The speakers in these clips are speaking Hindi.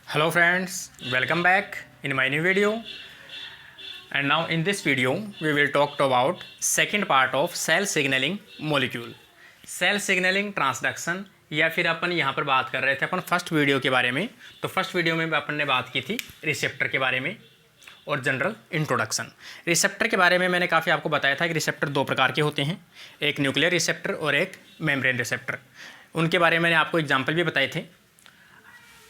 Hello friends, welcome back in my new video. And now in this video we will talk about second part of cell signaling molecule. Cell signaling transduction या फिर अपन यहाँ पर बात कर रहे थे अपन फर्स्ट वीडियो के बारे में। तो फर्स्ट वीडियो में अपन ने बात की थी रिसेप्टर के बारे में और जनरल इंट्रोडक्शन। रिसेप्टर के बारे में मैंने काफ़ी आपको बताया था कि रिसेप्टर दो प्रकार के होते हैं, एक न्यूक्लियर रिसेप्टर और एक मेम्ब्रेन रिसेप्टर। उनके बारे में मैंने आपको एग्जाम्पल भी बताए थे।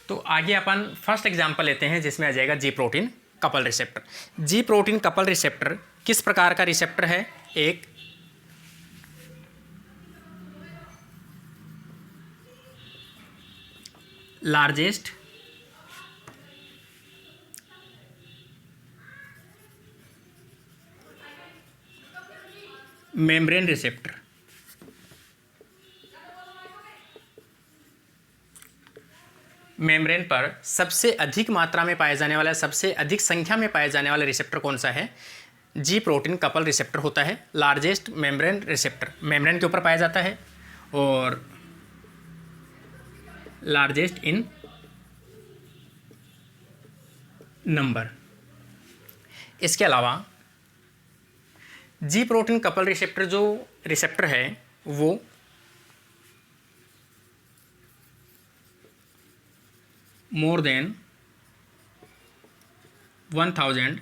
तो आगे अपन फर्स्ट एग्जाम्पल लेते हैं जिसमें आ जाएगा जी प्रोटीन कपल रिसेप्टर। जी प्रोटीन कपल रिसेप्टर किस प्रकार का रिसेप्टर है? एक लार्जेस्ट मेम्ब्रेन रिसेप्टर। मेम्ब्रेन पर सबसे अधिक मात्रा में पाया जाने वाला, सबसे अधिक संख्या में पाया जाने वाला रिसेप्टर कौन सा है? जी प्रोटीन कपल रिसेप्टर होता है। लार्जेस्ट मेम्ब्रेन रिसेप्टर मेम्ब्रेन के ऊपर पाया जाता है और लार्जेस्ट इन नंबर। इसके अलावा जी प्रोटीन कपल रिसेप्टर जो रिसेप्टर है वो मोर देन 1000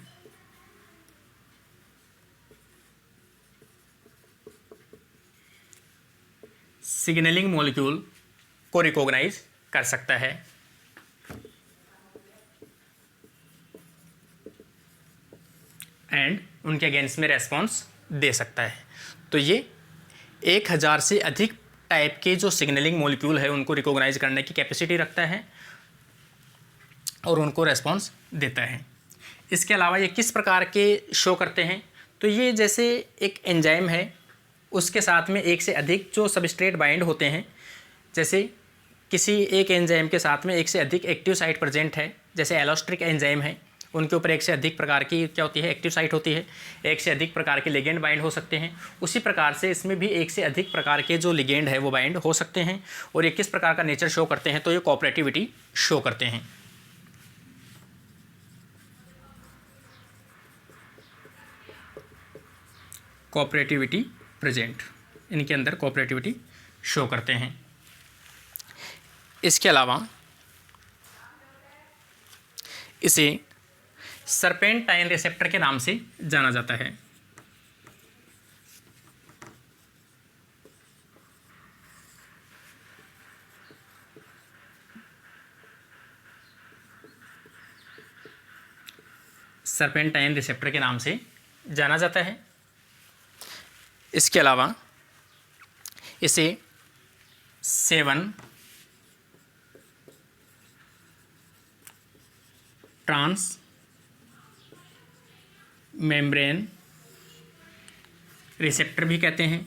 सिग्नलिंग मॉलिक्यूल को रिकॉग्नाइज कर सकता है। एंड उनके अगेंस्ट में रेस्पॉन्स दे सकता है। तो ये 1000 से अधिक टाइप के जो सिग्नलिंग मॉलिक्यूल है उनको रिकॉग्नाइज करने की कैपेसिटी रखता है और उनको रेस्पॉन्स देता है। इसके अलावा ये किस प्रकार के शो करते हैं? तो ये जैसे एक एंजाइम है उसके साथ में एक से अधिक जो सबस्ट्रेट बाइंड होते हैं, जैसे किसी एक एंजाइम के साथ में एक से अधिक एक्टिव साइट प्रेजेंट है, जैसे एलोस्ट्रिक एंजाइम है, उनके ऊपर एक से अधिक प्रकार की क्या होती है? एक्टिव साइट होती है। एक से अधिक प्रकार के लिगेंड बाइंड हो सकते हैं। उसी प्रकार से इसमें भी एक से अधिक प्रकार के जो लिगेंड है वो बाइंड हो सकते हैं। और ये किस प्रकार का नेचर शो करते हैं? तो ये कोऑपरेटिविटी शो करते हैं। कोऑपरेटिविटी प्रेजेंट, इनके अंदर कोऑपरेटिविटी शो करते हैं। इसके अलावा इसे सर्पेंटाइन रिसेप्टर के नाम से जाना जाता है। सर्पेंटाइन रिसेप्टर के नाम से जाना जाता है। इसके अलावा इसे 7 ट्रांस मेम्ब्रेन रिसेप्टर भी कहते हैं,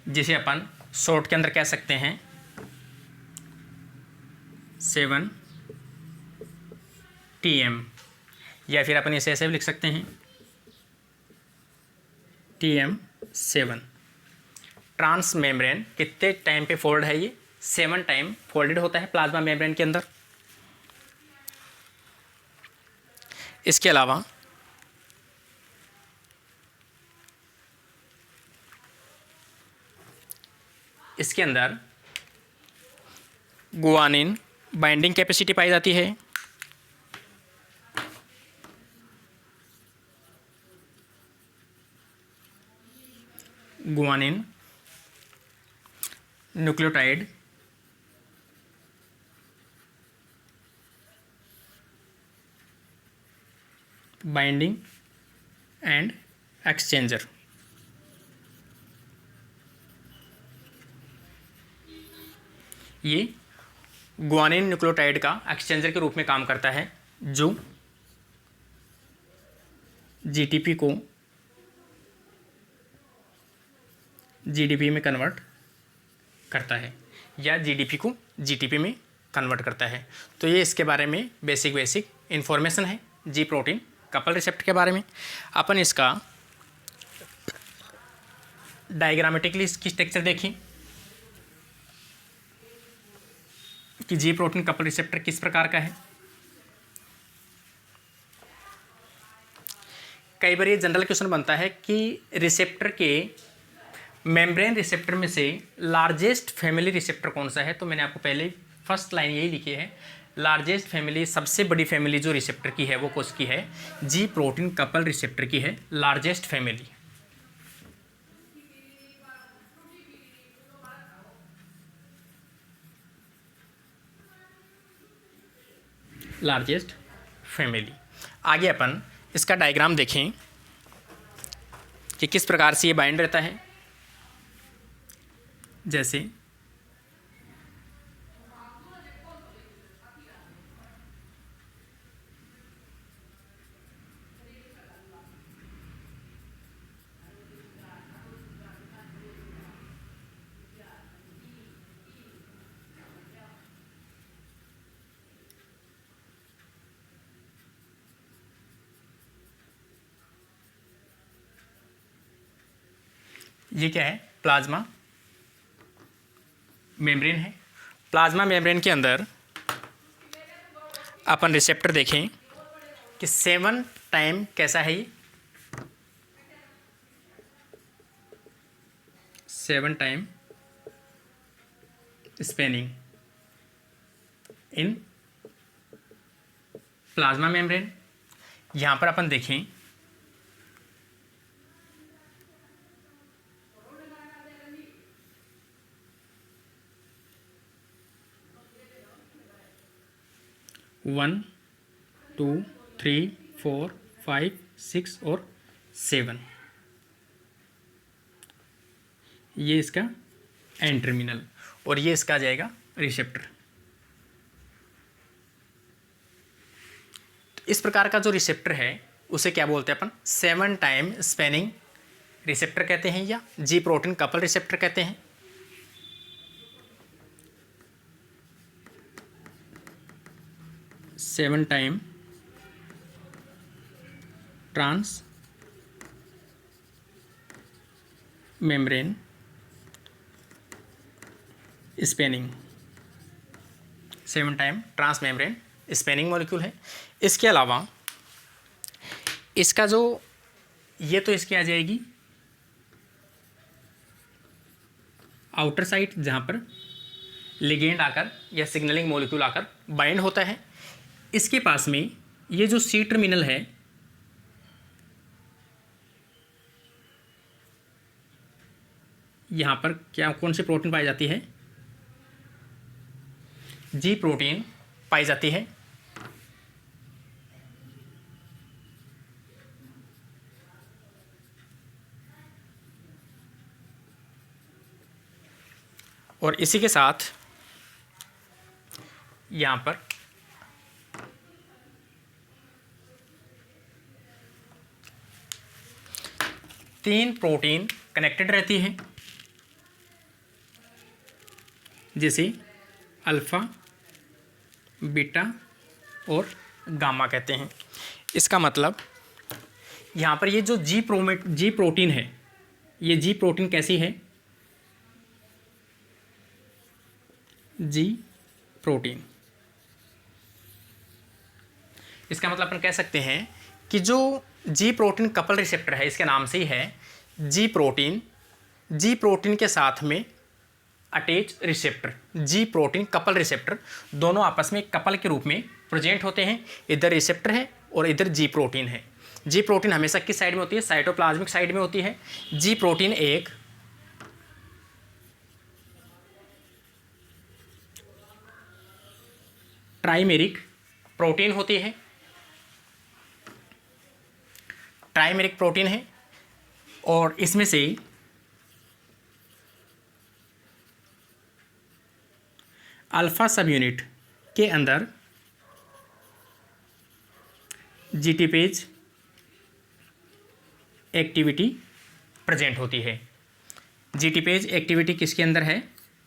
जिसे अपन शॉर्ट के अंदर कह सकते हैं 7TM, या फिर अपन इसे ऐसे भी लिख सकते हैं TM7। ट्रांस मेम्ब्रेन कितने टाइम पे फोल्ड है? ये 7 टाइम फोल्डेड होता है प्लाज्मा मेम्ब्रेन के अंदर। इसके अलावा इसके अंदर गुआनिन बाइंडिंग कैपेसिटी पाई जाती है। Guanine nucleotide binding and exchanger. ये गुआनिन न्यूक्लियोटाइड का एक्सचेंजर के रूप में काम करता है, जो जीटीपी को जीडीपी में कन्वर्ट करता है या जीडीपी को जीटीपी में कन्वर्ट करता है। तो ये इसके बारे में बेसिक इन्फॉर्मेशन है जी प्रोटीन कपल रिसेप्टर के बारे में। अपन इसका डायग्रामेटिकली इसकी स्ट्रक्चर देखें कि जी प्रोटीन कपल रिसेप्टर किस प्रकार का है। कई बार ये जनरल क्वेश्चन बनता है कि रिसेप्टर के मेम्ब्रेन रिसेप्टर में से लार्जेस्ट फैमिली रिसेप्टर कौन सा है। तो मैंने आपको पहले फर्स्ट लाइन यही लिखी है, लार्जेस्ट फैमिली, सबसे बड़ी फैमिली जो रिसेप्टर की है वो कौन की है, जी प्रोटीन कपल रिसेप्टर की है लार्जेस्ट फैमिली। Largest family. आगे अपन इसका डायग्राम देखें कि किस प्रकार से ये बाइंड रहता है। जैसे ये क्या है, प्लाज्मा मेम्ब्रेन है। प्लाज्मा मेम्ब्रेन के अंदर अपन रिसेप्टर देखें कि 7 टाइम कैसा है ये, 7 time spanning in plasma membrane. यहाँ पर अपन देखें वन 2 3 4 5 6 और 7, ये इसका एंड टर्मिनल और ये इसका आ जाएगा रिसेप्टर। तो इस प्रकार का जो रिसेप्टर है उसे क्या बोलते हैं अपन, 7 टाइम स्पेनिंग रिसेप्टर कहते हैं या जी प्रोटीन कपल रिसेप्टर कहते हैं। Seven time transmembrane spanning, 7 time transmembrane spanning molecule है। इसके अलावा इसका जो ये तो इसकी आ जाएगी आउटर साइड जहाँ पर लिगेंड आकर या सिग्नलिंग मॉलिक्यूल आकर बाइंड होता है। इसके पास में ये जो सी टर्मिनल है यहाँ पर क्या कौन सी प्रोटीन पाई जाती है, जी प्रोटीन पाई जाती है। और इसी के साथ यहाँ पर तीन प्रोटीन कनेक्टेड रहती है जिसे अल्फ़ा, बीटा और गामा कहते हैं। इसका मतलब यहाँ पर ये जो जी प्रोटीन है, ये जी प्रोटीन कैसी है, जी प्रोटीन। इसका मतलब अपन कह सकते हैं कि जो जी प्रोटीन कपल रिसेप्टर है, इसके नाम से ही है जी प्रोटीन, जी प्रोटीन के साथ में अटैच रिसेप्टर, जी प्रोटीन कपल रिसेप्टर, दोनों आपस में कपल के रूप में प्रेजेंट होते हैं। इधर रिसेप्टर है और इधर जी प्रोटीन है। जी प्रोटीन हमेशा किस साइड में होती है, साइटोप्लाज्मिक साइड में होती है। जी प्रोटीन एक ट्राइमेरिक प्रोटीन होती है, ट्राइमेरिक प्रोटीन है और इसमें से अल्फा सब यूनिट के अंदर जीटीपेज एक्टिविटी प्रेजेंट होती है। जीटीपेज एक्टिविटी किसके अंदर है,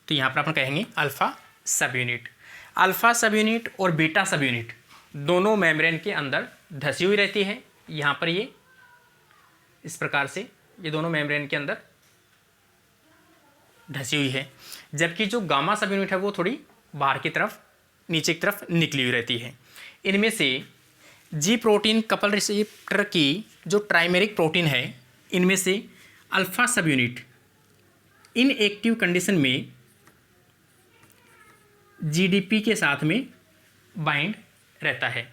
तो यहाँ पर अपन कहेंगे अल्फा सब यूनिट। अल्फा सब यूनिट और बीटा सब यूनिट दोनों मेम्ब्रेन के अंदर धसी हुई रहती है। यहाँ पर ये इस प्रकार से ये दोनों मेम्ब्रेन के अंदर धसी हुई है, जबकि जो गामा सब यूनिट है वो थोड़ी बाहर की तरफ नीचे की तरफ निकली हुई रहती है। इनमें से जी प्रोटीन कपल रिसेप्टर की जो ट्राइमेरिक प्रोटीन है, इनमें से अल्फा सब यूनिट इनएक्टिव कंडीशन में जीडीपी के साथ में बाइंड रहता है,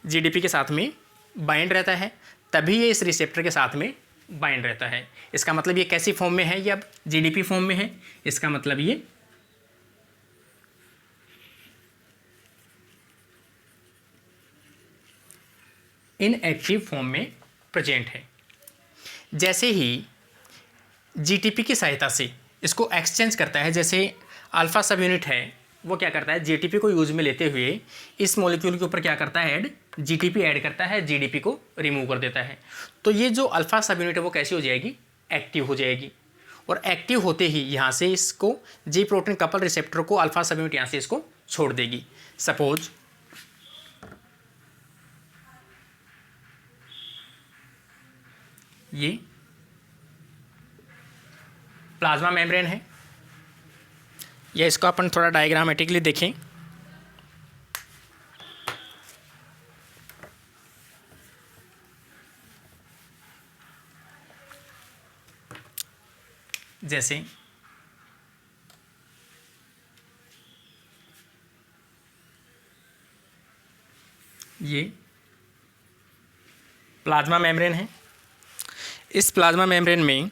जीडीपी के साथ में बाइंड रहता है, तभी ये इस रिसेप्टर के साथ में बाइंड रहता है। इसका मतलब ये कैसी फॉर्म में है, ये अब जीडीपी फॉर्म में है, इसका मतलब ये इनएक्टिव फॉर्म में प्रेजेंट है। जैसे ही जीटीपी की सहायता से इसको एक्सचेंज करता है, जैसे अल्फा सब यूनिट है वो क्या करता है, जीटीपी को यूज में लेते हुए इस मॉलिक्यूल के ऊपर क्या करता है, जीटीपी ऐड करता है, जीडीपी को रिमूव कर देता है। तो ये जो अल्फा सब यूनिट है वो कैसी हो जाएगी, एक्टिव हो जाएगी। और एक्टिव होते ही यहाँ से इसको जी प्रोटीन कपल रिसेप्टर को अल्फा सब यूनिट यहाँ से इसको छोड़ देगी। सपोज ये प्लाज्मा मेम्ब्रेन है, या इसको अपन थोड़ा डायग्रामेटिकली देखें। जैसे ये प्लाज्मा मेम्ब्रेन है, इस प्लाज्मा मेम्ब्रेन में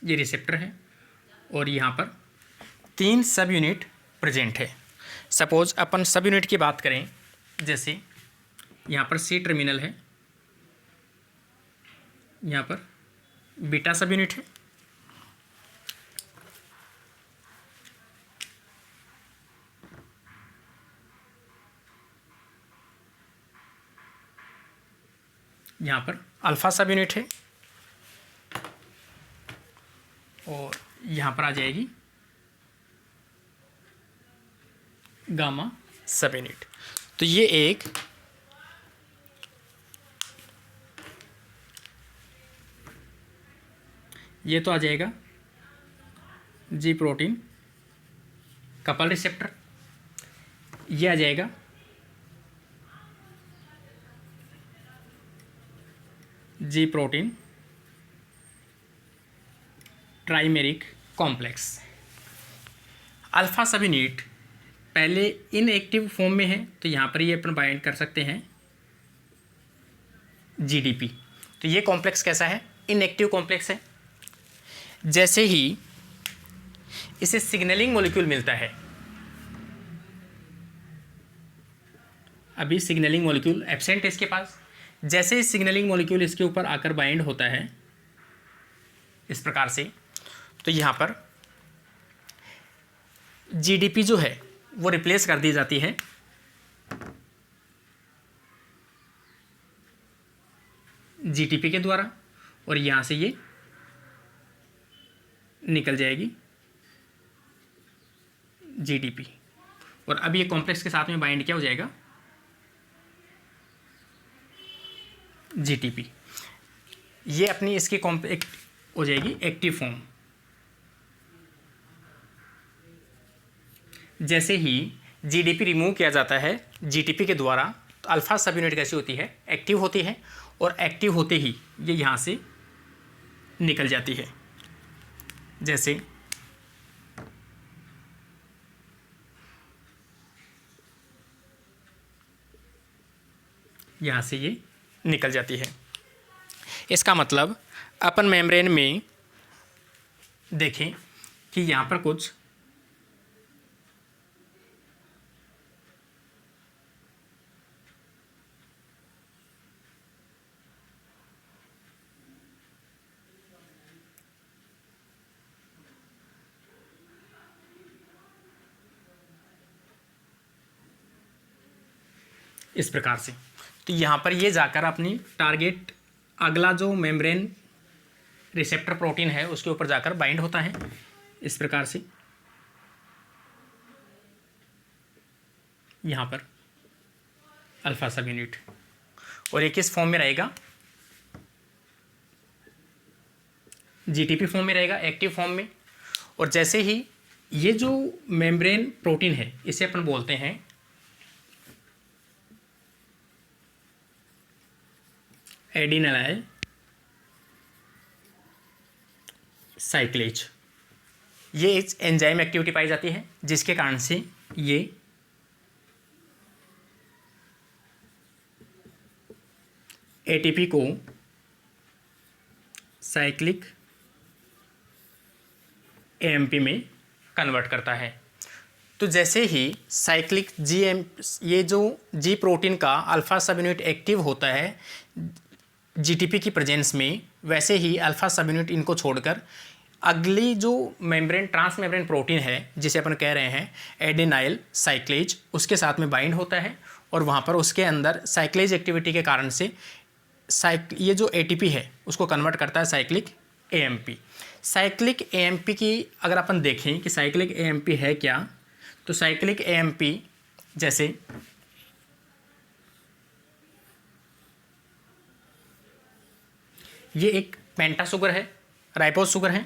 ये रिसेप्टर है और यहाँ पर 3 सब यूनिट प्रेजेंट है। सपोज अपन सब यूनिट की बात करें, जैसे यहाँ पर सी टर्मिनल है, यहाँ पर बीटा सब यूनिट है, यहाँ पर अल्फा सब यूनिट है, और यहाँ पर आ जाएगी गामा सब यूनिट। तो ये एक ये तो आ जाएगा जी प्रोटीन कपल रिसेप्टर, ये आ जाएगा जी प्रोटीन ट्राइमेरिक कॉम्प्लेक्स। अल्फा सब यूनिट पहले इनएक्टिव फॉर्म में है, तो यहाँ पर ये अपन बाइंड कर सकते हैं जीडीपी। तो ये कॉम्प्लेक्स कैसा है, इनएक्टिव कॉम्प्लेक्स है। जैसे ही इसे सिग्नलिंग मॉलिक्यूल मिलता है, अभी सिग्नलिंग मॉलिक्यूल एब्सेंट है इसके पास, जैसे ही सिग्नलिंग मॉलिक्यूल इसके ऊपर आकर बाइंड होता है इस प्रकार से, तो यहाँ पर जीडीपी जो है वो रिप्लेस कर दी जाती है जीटीपी के द्वारा, और यहाँ से ये निकल जाएगी जीडीपी। और अब ये कॉम्प्लेक्स के साथ में बाइंड क्या हो जाएगा, जीटीपी। ये अपनी इसकी कॉम्प्लेक्स हो जाएगी एक्टिव फॉर्म। जैसे ही जीडीपी रिमूव किया जाता है जीटीपी के द्वारा, तो अल्फा सब यूनिट कैसी होती है, एक्टिव होती है, और एक्टिव होते ही ये यहाँ से निकल जाती है। जैसे यहाँ से ये निकल जाती है। इसका मतलब अपन मेम्ब्रेन में देखें कि यहाँ पर कुछ इस प्रकार से, तो यहाँ पर ये जाकर अपनी टारगेट अगला जो मेम्ब्रेन रिसेप्टर प्रोटीन है उसके ऊपर जाकर बाइंड होता है इस प्रकार से। यहाँ पर अल्फा सब यूनिट, और ये किस फॉर्म में रहेगा, जीटीपी फॉर्म में रहेगा, एक्टिव फॉर्म में। और जैसे ही ये जो मेम्ब्रेन प्रोटीन है इसे अपन बोलते हैं एडिनाइल साइक्लेज। ये एंजाइम एक्टिविटी पाई जाती है जिसके कारण से ये एटीपी को साइक्लिक एएमपी में कन्वर्ट करता है। तो जैसे ही साइक्लिक ये जो जी प्रोटीन का अल्फा सब यूनिट एक्टिव होता है जीटीपी की प्रेजेंस में, वैसे ही अल्फा सब यूनिट इनको छोड़कर अगली जो मेम्ब्रेन ट्रांस मेम्ब्रेन प्रोटीन है जिसे अपन कह रहे हैं एडेनाइल साइक्लेज, उसके साथ में बाइंड होता है और वहाँ पर उसके अंदर साइक्लेज एक्टिविटी के कारण से ये जो एटीपी है उसको कन्वर्ट करता है साइक्लिक एएमपी। साइक्लिक एएमपी की अगर अपन देखें कि साइक्लिक एएमपी है क्या, तो साइक्लिक एएमपी जैसे ये एक पेंटा शुगर है, राइबोज शुगर है,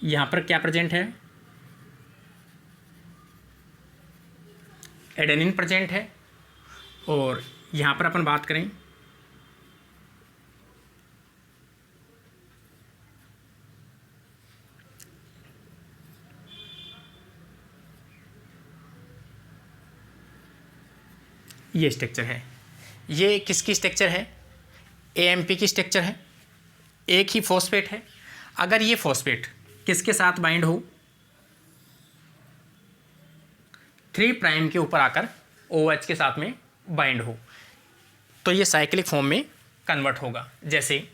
यहाँ पर क्या प्रेजेंट है, एडेनिन प्रेजेंट है। और यहाँ पर अपन बात करें ये स्ट्रक्चर है, ये किसकी स्ट्रक्चर है, एएमपी की स्ट्रक्चर है, एक ही फॉस्फेट है। अगर ये फॉस्फेट किसके साथ बाइंड हो, 3 प्राइम के ऊपर आकर OH के साथ में बाइंड हो, तो ये साइक्लिक फॉर्म में कन्वर्ट होगा। जैसे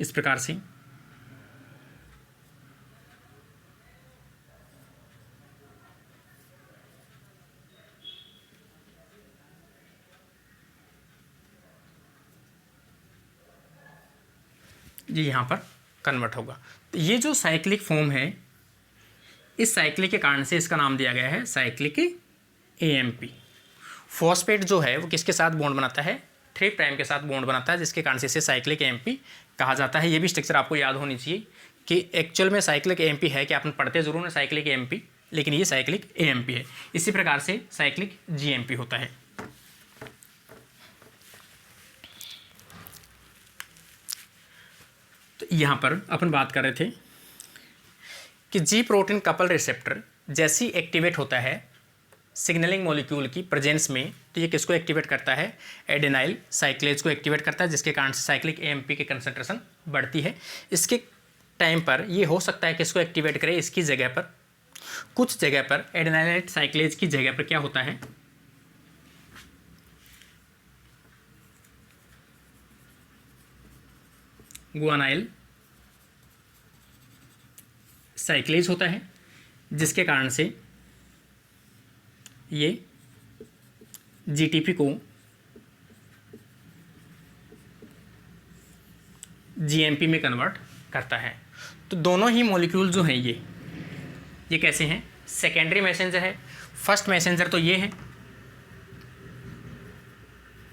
इस प्रकार से ये यहाँ पर कन्वर्ट होगा। तो ये जो साइक्लिक फॉर्म है, इस साइक्लिक के कारण से इसका नाम दिया गया है साइक्लिक एएमपी। फॉस्फेट जो है वो किसके साथ बॉन्ड बनाता है, 3 प्राइम के साथ बॉन्ड बनाता है, जिसके कारण से इसे साइक्लिक एएमपी कहा जाता है। ये भी स्ट्रक्चर आपको याद होनी चाहिए कि एक्चुअल में साइक्लिक एएमपी है कि आपने पढ़ते जरूर है साइक्लिक एएमपी, लेकिन ये साइक्लिक एएमपी है। इसी प्रकार से साइक्लिक जीएमपी होता है। तो यहाँ पर अपन बात कर रहे थे कि जी प्रोटीन कपल रिसेप्टर जैसी एक्टिवेट होता है सिग्नलिंग मॉलिक्यूल की प्रेजेंस में, तो ये किसको एक्टिवेट करता है, एडेनाइल साइक्लेज को एक्टिवेट करता है, जिसके कारण से साइक्लिक एएमपी की कंसंट्रेशन बढ़ती है। इसके टाइम पर ये हो सकता है किसको एक्टिवेट करे, इसकी जगह पर कुछ जगह पर एडेनाइल साइक्लेज की जगह पर क्या होता है, गुआनाइल साइक्लेज होता है, जिसके कारण से ये जीटीपी को जीएमपी में कन्वर्ट करता है। तो दोनों ही मॉलिक्यूल जो हैं ये कैसे हैं, सेकेंडरी मैसेंजर है। फर्स्ट मैसेंजर तो ये है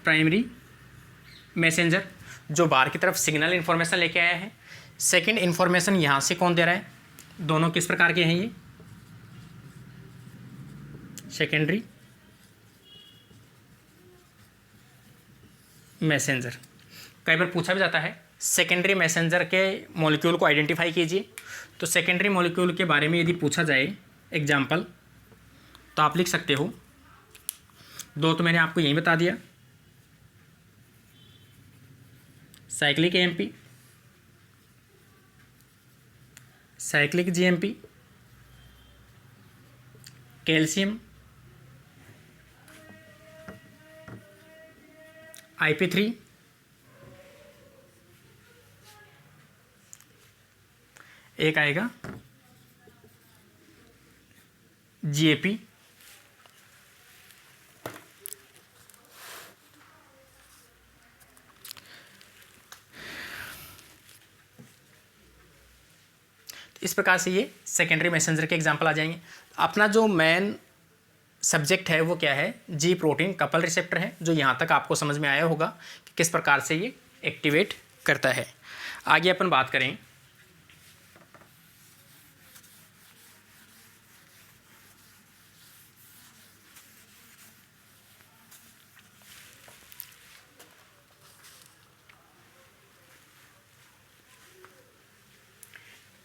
प्राइमरी मैसेंजर जो बाहर की तरफ सिग्नल इन्फॉर्मेशन लेके आया है। सेकंड इन्फॉर्मेशन यहाँ से कौन दे रहा है, दोनों किस प्रकार के हैं, ये सेकेंडरी मैसेंजर। कई बार पूछा भी जाता है सेकेंडरी मैसेंजर के मॉलिक्यूल को आइडेंटिफाई कीजिए। तो सेकेंडरी मॉलिक्यूल के बारे में यदि पूछा जाए एग्जाम्पल, तो आप लिख सकते हो, 2 तो मैंने आपको यही बता दिया, cyclic AMP, cyclic GMP, calcium, IP3, एक आएगा GAP, इस प्रकार से ये सेकेंडरी मैसेंजर के एग्जाम्पल आ जाएंगे। अपना जो मेन सब्जेक्ट है वो क्या है, जी प्रोटीन कपल रिसेप्टर है, जो यहाँ तक आपको समझ में आया होगा कि किस प्रकार से ये एक्टिवेट करता है। आगे अपन बात करें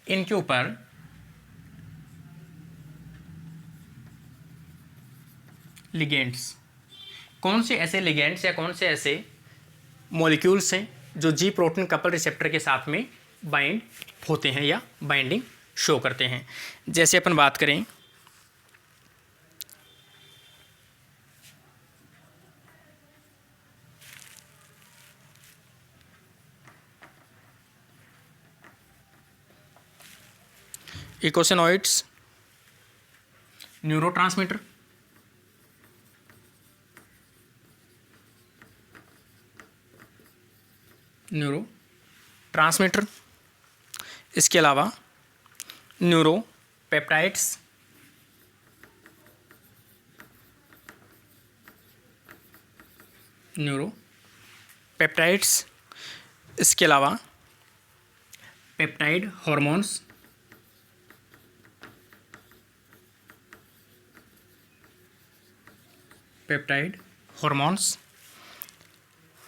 इनके ऊपर लिगेंड्स, कौन से ऐसे लिगेंड्स या कौन से ऐसे मॉलिक्यूल्स हैं जो जी प्रोटीन कपल रिसेप्टर के साथ में बाइंड होते हैं या बाइंडिंग शो करते हैं। जैसे अपन बात करें इकोसिनोइड्स, न्यूरोट्रांसमीटर, इसके अलावा न्यूरोपेप्टाइड्स, इसके अलावा पेप्टाइड हार्मोन्स,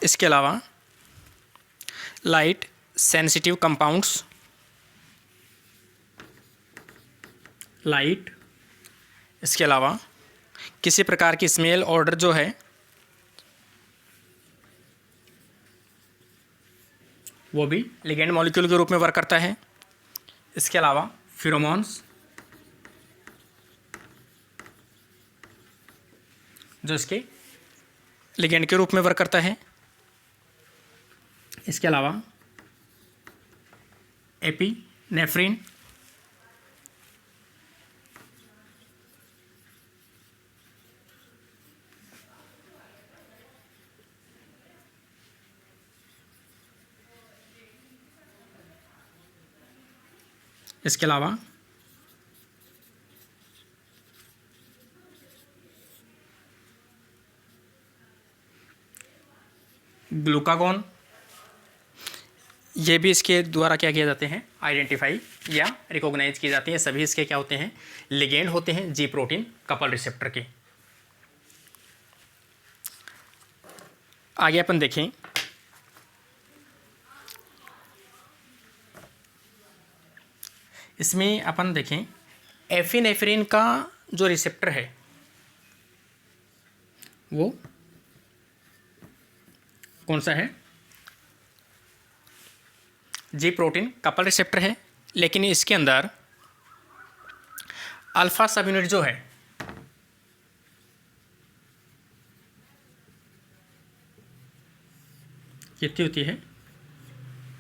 इसके अलावा लाइट सेंसिटिव कंपाउंड्स, इसके अलावा किसी प्रकार की स्मेल ऑर्डर जो है वो भी लिगेंड मॉलिक्यूल के रूप में वर्क करता है। इसके अलावा फिरोमोन्स, जो इसके लिगेंड के रूप में वर्क करता है। इसके अलावा एपिनेफ्रिन, इसके अलावा ग्लूकागोन, ये भी इसके द्वारा क्या किए जाते हैं, आइडेंटिफाई या रिकॉग्नाइज किए जाते हैं। सभी इसके क्या होते हैं, लिगेंड होते हैं जी प्रोटीन कपल रिसेप्टर के। आगे अपन देखें इसमें अपन देखें एफिनेफ्रिन का जो रिसेप्टर है वो कौन सा है, जी प्रोटीन कपल रिसेप्टर है, लेकिन इसके अंदर अल्फा सब यूनिट जो है कितनी होती है,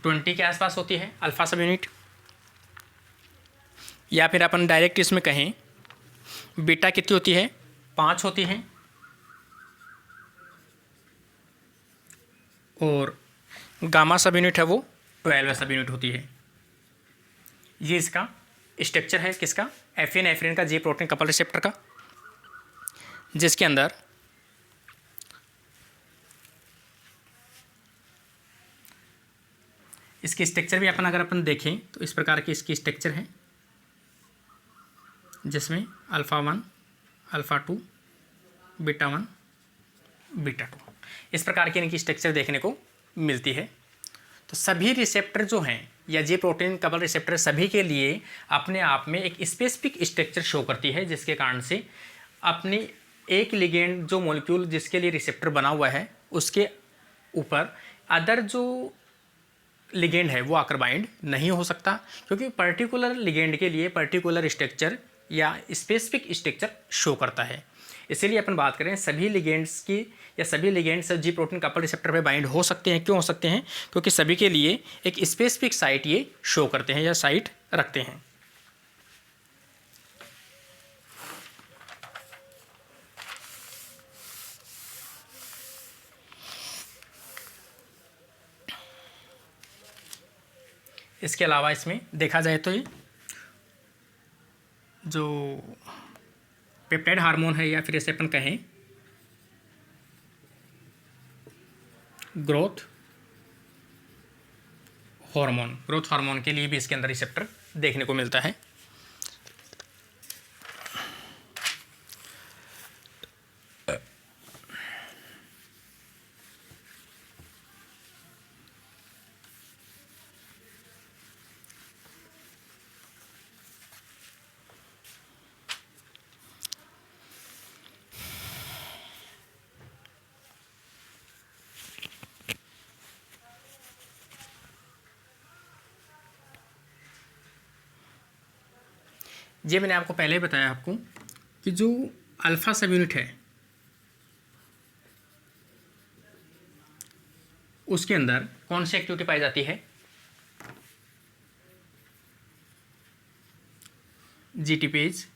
20 के आसपास होती है अल्फा सब यूनिट। या फिर अपन डायरेक्ट इसमें कहें बीटा कितनी होती है, 5 होती है, और गामा सब यूनिट है वो 12 सब यूनिट होती है। ये इसका स्ट्रक्चर है किसका, एफिनेफ्रिन का जी प्रोटीन कपल रिसेप्टर का, जिसके अंदर इसकी स्ट्रक्चर भी अगर अपन देखें तो इस प्रकार की इसकी स्ट्रक्चर है, जिसमें अल्फ़ा 1, अल्फ़ा 2, बीटा 1, बीटा 2 इस प्रकार की इनकी स्ट्रक्चर देखने को मिलती है। तो सभी रिसेप्टर जो हैं या जी प्रोटीन कपल रिसेप्टर सभी के लिए अपने आप में एक स्पेसिफिक स्ट्रक्चर शो करती है, जिसके कारण से अपनी एक लिगेंड जो मॉलिक्यूल जिसके लिए रिसेप्टर बना हुआ है उसके ऊपर अदर जो लिगेंड है वो आकर बाइंड नहीं हो सकता, क्योंकि पर्टिकुलर लिगेंड के लिए पर्टिकुलर स्ट्रक्चर या स्पेसिफिक स्ट्रक्चर शो करता है। इसीलिए अपन बात करें सभी लिगेंड्स की या सभी लिगेंड्स जी प्रोटीन कपल रिसेप्टर पे बाइंड हो सकते हैं। क्यों हो सकते हैं, क्योंकि सभी के लिए एक स्पेसिफिक साइट ये शो करते हैं या साइट रखते हैं। इसके अलावा इसमें देखा जाए तो ये जो पेप्टाइड हार्मोन है, या फिर इसे अपन कहें ग्रोथ हार्मोन के लिए भी इसके अंदर रिसेप्टर देखने को मिलता है। ये मैंने आपको पहले ही बताया आपको कि जो अल्फा सब यूनिट है उसके अंदर कौन सी एक्टिविटी पाई जाती है, जीटीपेज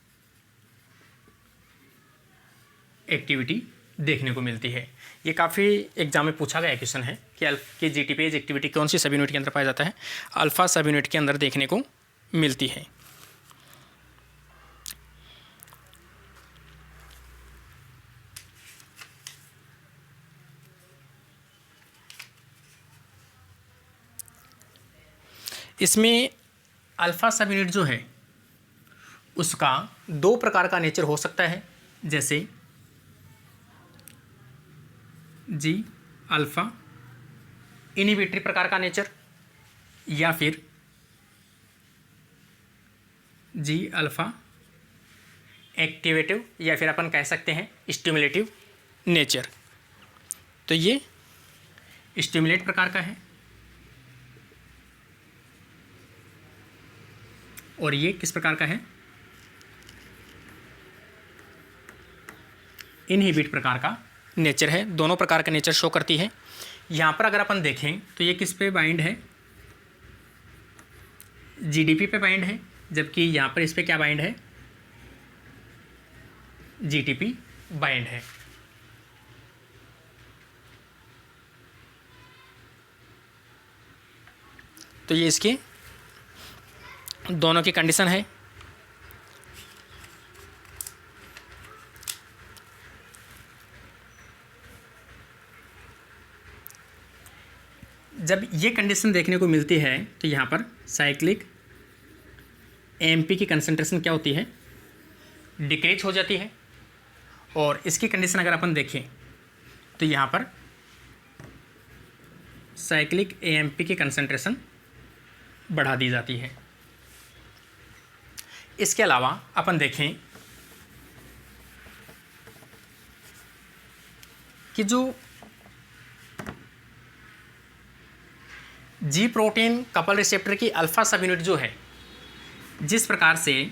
एक्टिविटी देखने को मिलती है। ये काफ़ी एग्जाम में पूछा गया क्वेश्चन है कि जीटीपेज एक्टिविटी कौन सी सब यूनिट के अंदर पाया जाता है, अल्फा सब यूनिट के अंदर देखने को मिलती है। इसमें अल्फा सब यूनिट जो है उसका दो प्रकार का नेचर हो सकता है, जैसे जी अल्फा इनहिबिटरी प्रकार का नेचर, या फिर जी अल्फा एक्टिवेटिव, या फिर अपन कह सकते हैं स्टिमुलेटिव नेचर। तो ये स्टिमुलेट प्रकार का है और ये किस प्रकार का है, इनहिबिट प्रकार का नेचर है। दोनों प्रकार का नेचर शो करती है। यहाँ पर अगर अपन देखें तो ये किस पे बाइंड है, जीडीपी पे बाइंड है, जबकि यहाँ पर इस पे क्या बाइंड है, जीटीपी बाइंड है। तो ये इसके दोनों की कंडीशन है। जब ये कंडीशन देखने को मिलती है तो यहाँ पर साइक्लिक एएमपी की कंसंट्रेशन क्या होती है, डिक्रीज हो जाती है। और इसकी कंडीशन अगर अपन देखें तो यहाँ पर साइक्लिक एएमपी की कंसंट्रेशन बढ़ा दी जाती है। इसके अलावा अपन देखें कि जो जी प्रोटीन कपल रिसेप्टर की अल्फा सब यूनिट जो है, जिस प्रकार से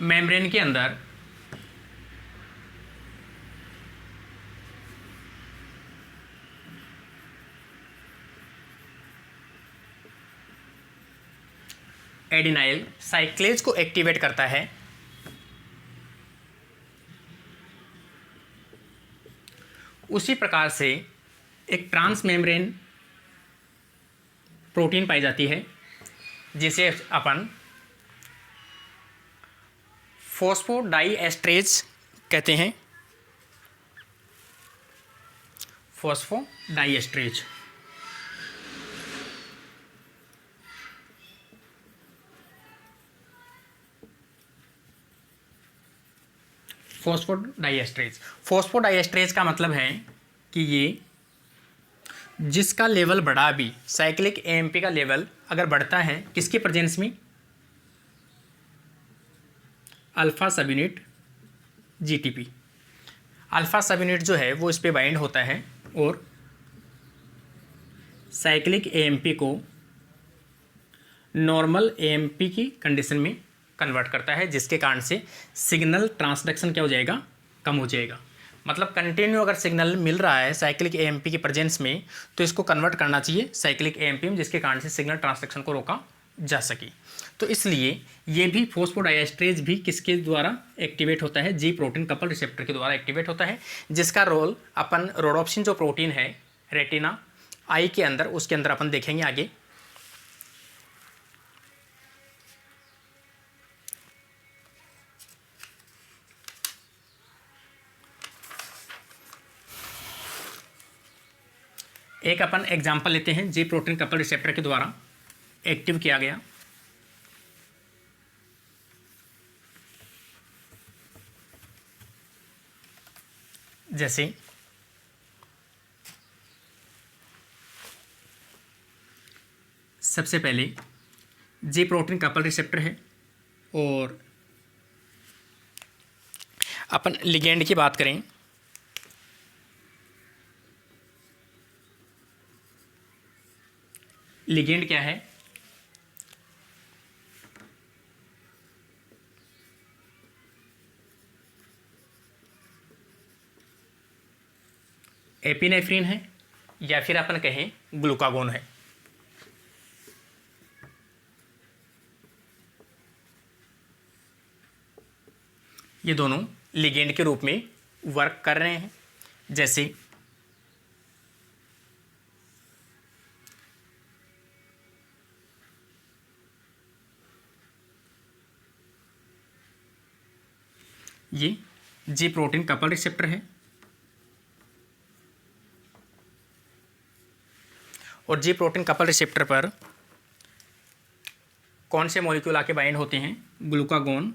मेम्ब्रेन के अंदर एडिनाइल साइक्लेज को एक्टिवेट करता है, उसी प्रकार से एक ट्रांस मेम्ब्रेन प्रोटीन पाई जाती है जिसे अपन फॉस्फोडाइएस्ट्रेज कहते हैं, फॉस्फोडाइएस्ट्रेज। फॉस्फोडाइएस्ट्रेज का मतलब है कि ये जिसका लेवल बढ़ा भी, साइक्लिक एएमपी का लेवल अगर बढ़ता है किसके प्रेजेंस में, अल्फा सब यूनिट जीटीपी। अल्फा सब यूनिट जो है वो इस पे बाइंड होता है और साइक्लिक एएमपी को नॉर्मल एएमपी की कंडीशन में कन्वर्ट करता है, जिसके कारण से सिग्नल ट्रांसडक्शन क्या हो जाएगा, कम हो जाएगा। मतलब कंटिन्यू अगर सिग्नल मिल रहा है साइक्लिक एएमपी की प्रेजेंस में तो इसको कन्वर्ट करना चाहिए साइक्लिक एएमपी में, जिसके कारण से सिग्नल ट्रांसडक्शन को रोका जा सके। तो इसलिए ये भी फॉस्फोडाइएस्ट्रेज भी किसके द्वारा एक्टिवेट होता है, जी प्रोटीन कपल रिसेप्टर के द्वारा एक्टिवेट होता है, जिसका रोल अपन रोडोप्सिन जो प्रोटीन है रेटिना आई के अंदर, उसके अंदर अपन देखेंगे आगे एक अपन एग्जांपल लेते हैं, जी प्रोटीन कपल रिसेप्टर के द्वारा एक्टिव किया गया। जैसे सबसे पहले जी प्रोटीन कपल रिसेप्टर है और अपन लिगेंड की बात करें, लिगेंड क्या है? एपिनेफ्रिन है या फिर अपन कहें ग्लूकागोन है। ये दोनों लिगेंड के रूप में वर्क कर रहे हैं। जैसे ये जी प्रोटीन कपल रिसेप्टर है और जी प्रोटीन कपल रिसेप्टर पर कौन से मॉलिक्यूल आके बाइंड होते हैं? ग्लूकागोन,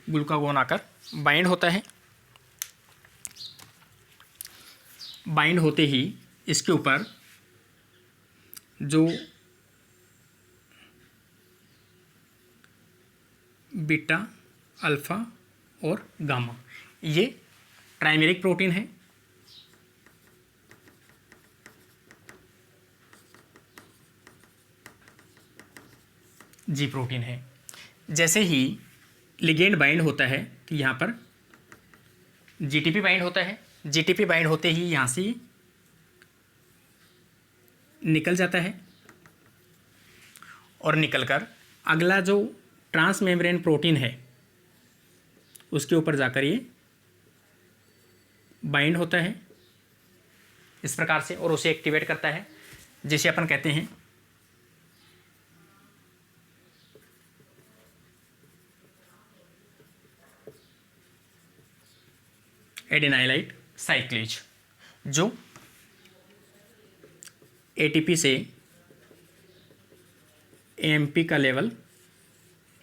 ग्लूकागोन आकर बाइंड होता है। बाइंड होते ही इसके ऊपर जो बीटा, अल्फा और गामा, ये ट्राइमेरिक प्रोटीन है। जी प्रोटीन है। जैसे ही लिगेंड बाइंड होता है कि यहाँ पर जीटीपी बाइंड होता है। जीटीपी बाइंड होते ही यहाँ से निकल जाता है और निकलकर अगला जो ट्रांस मेम्ब्रेन प्रोटीन है उसके ऊपर जाकर ये बाइंड होता है इस प्रकार से और उसे एक्टिवेट करता है, जिसे अपन कहते हैं एडेनाइलाइट साइक्लेज, जो एटीपी से एएमपी का लेवल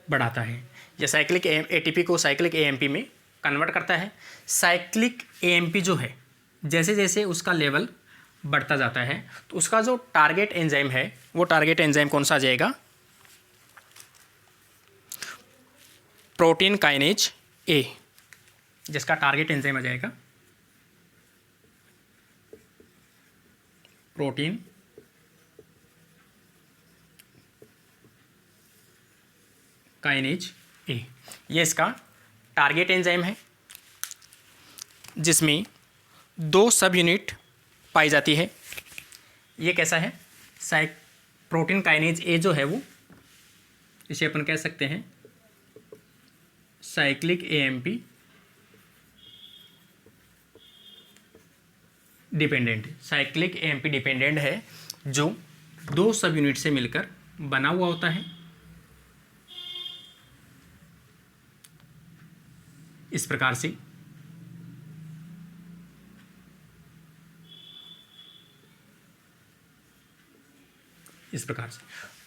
बढ़ाता है या साइक्लिक एटीपी को साइक्लिक एएमपी में कन्वर्ट करता है। साइक्लिक एएमपी जो है, जैसे जैसे उसका लेवल बढ़ता जाता है तो उसका जो टारगेट एंजाइम है वो टारगेट एंजाइम कौन सा आ जाएगा? प्रोटीन काइनेज ए, जिसका टारगेट एंजाइम आ जाएगा प्रोटीन काइनेज ए। ये इसका टारगेट एंजाइम है जिसमें 2 सब यूनिट पाई जाती है। ये कैसा है? प्रोटीन काइनेज ए जो है वो, इसे अपन कह सकते हैं cyclic AMP dependent. Cyclic AMP dependent है जो 2 सब यूनिट से मिलकर बना हुआ होता है। इस प्रकार से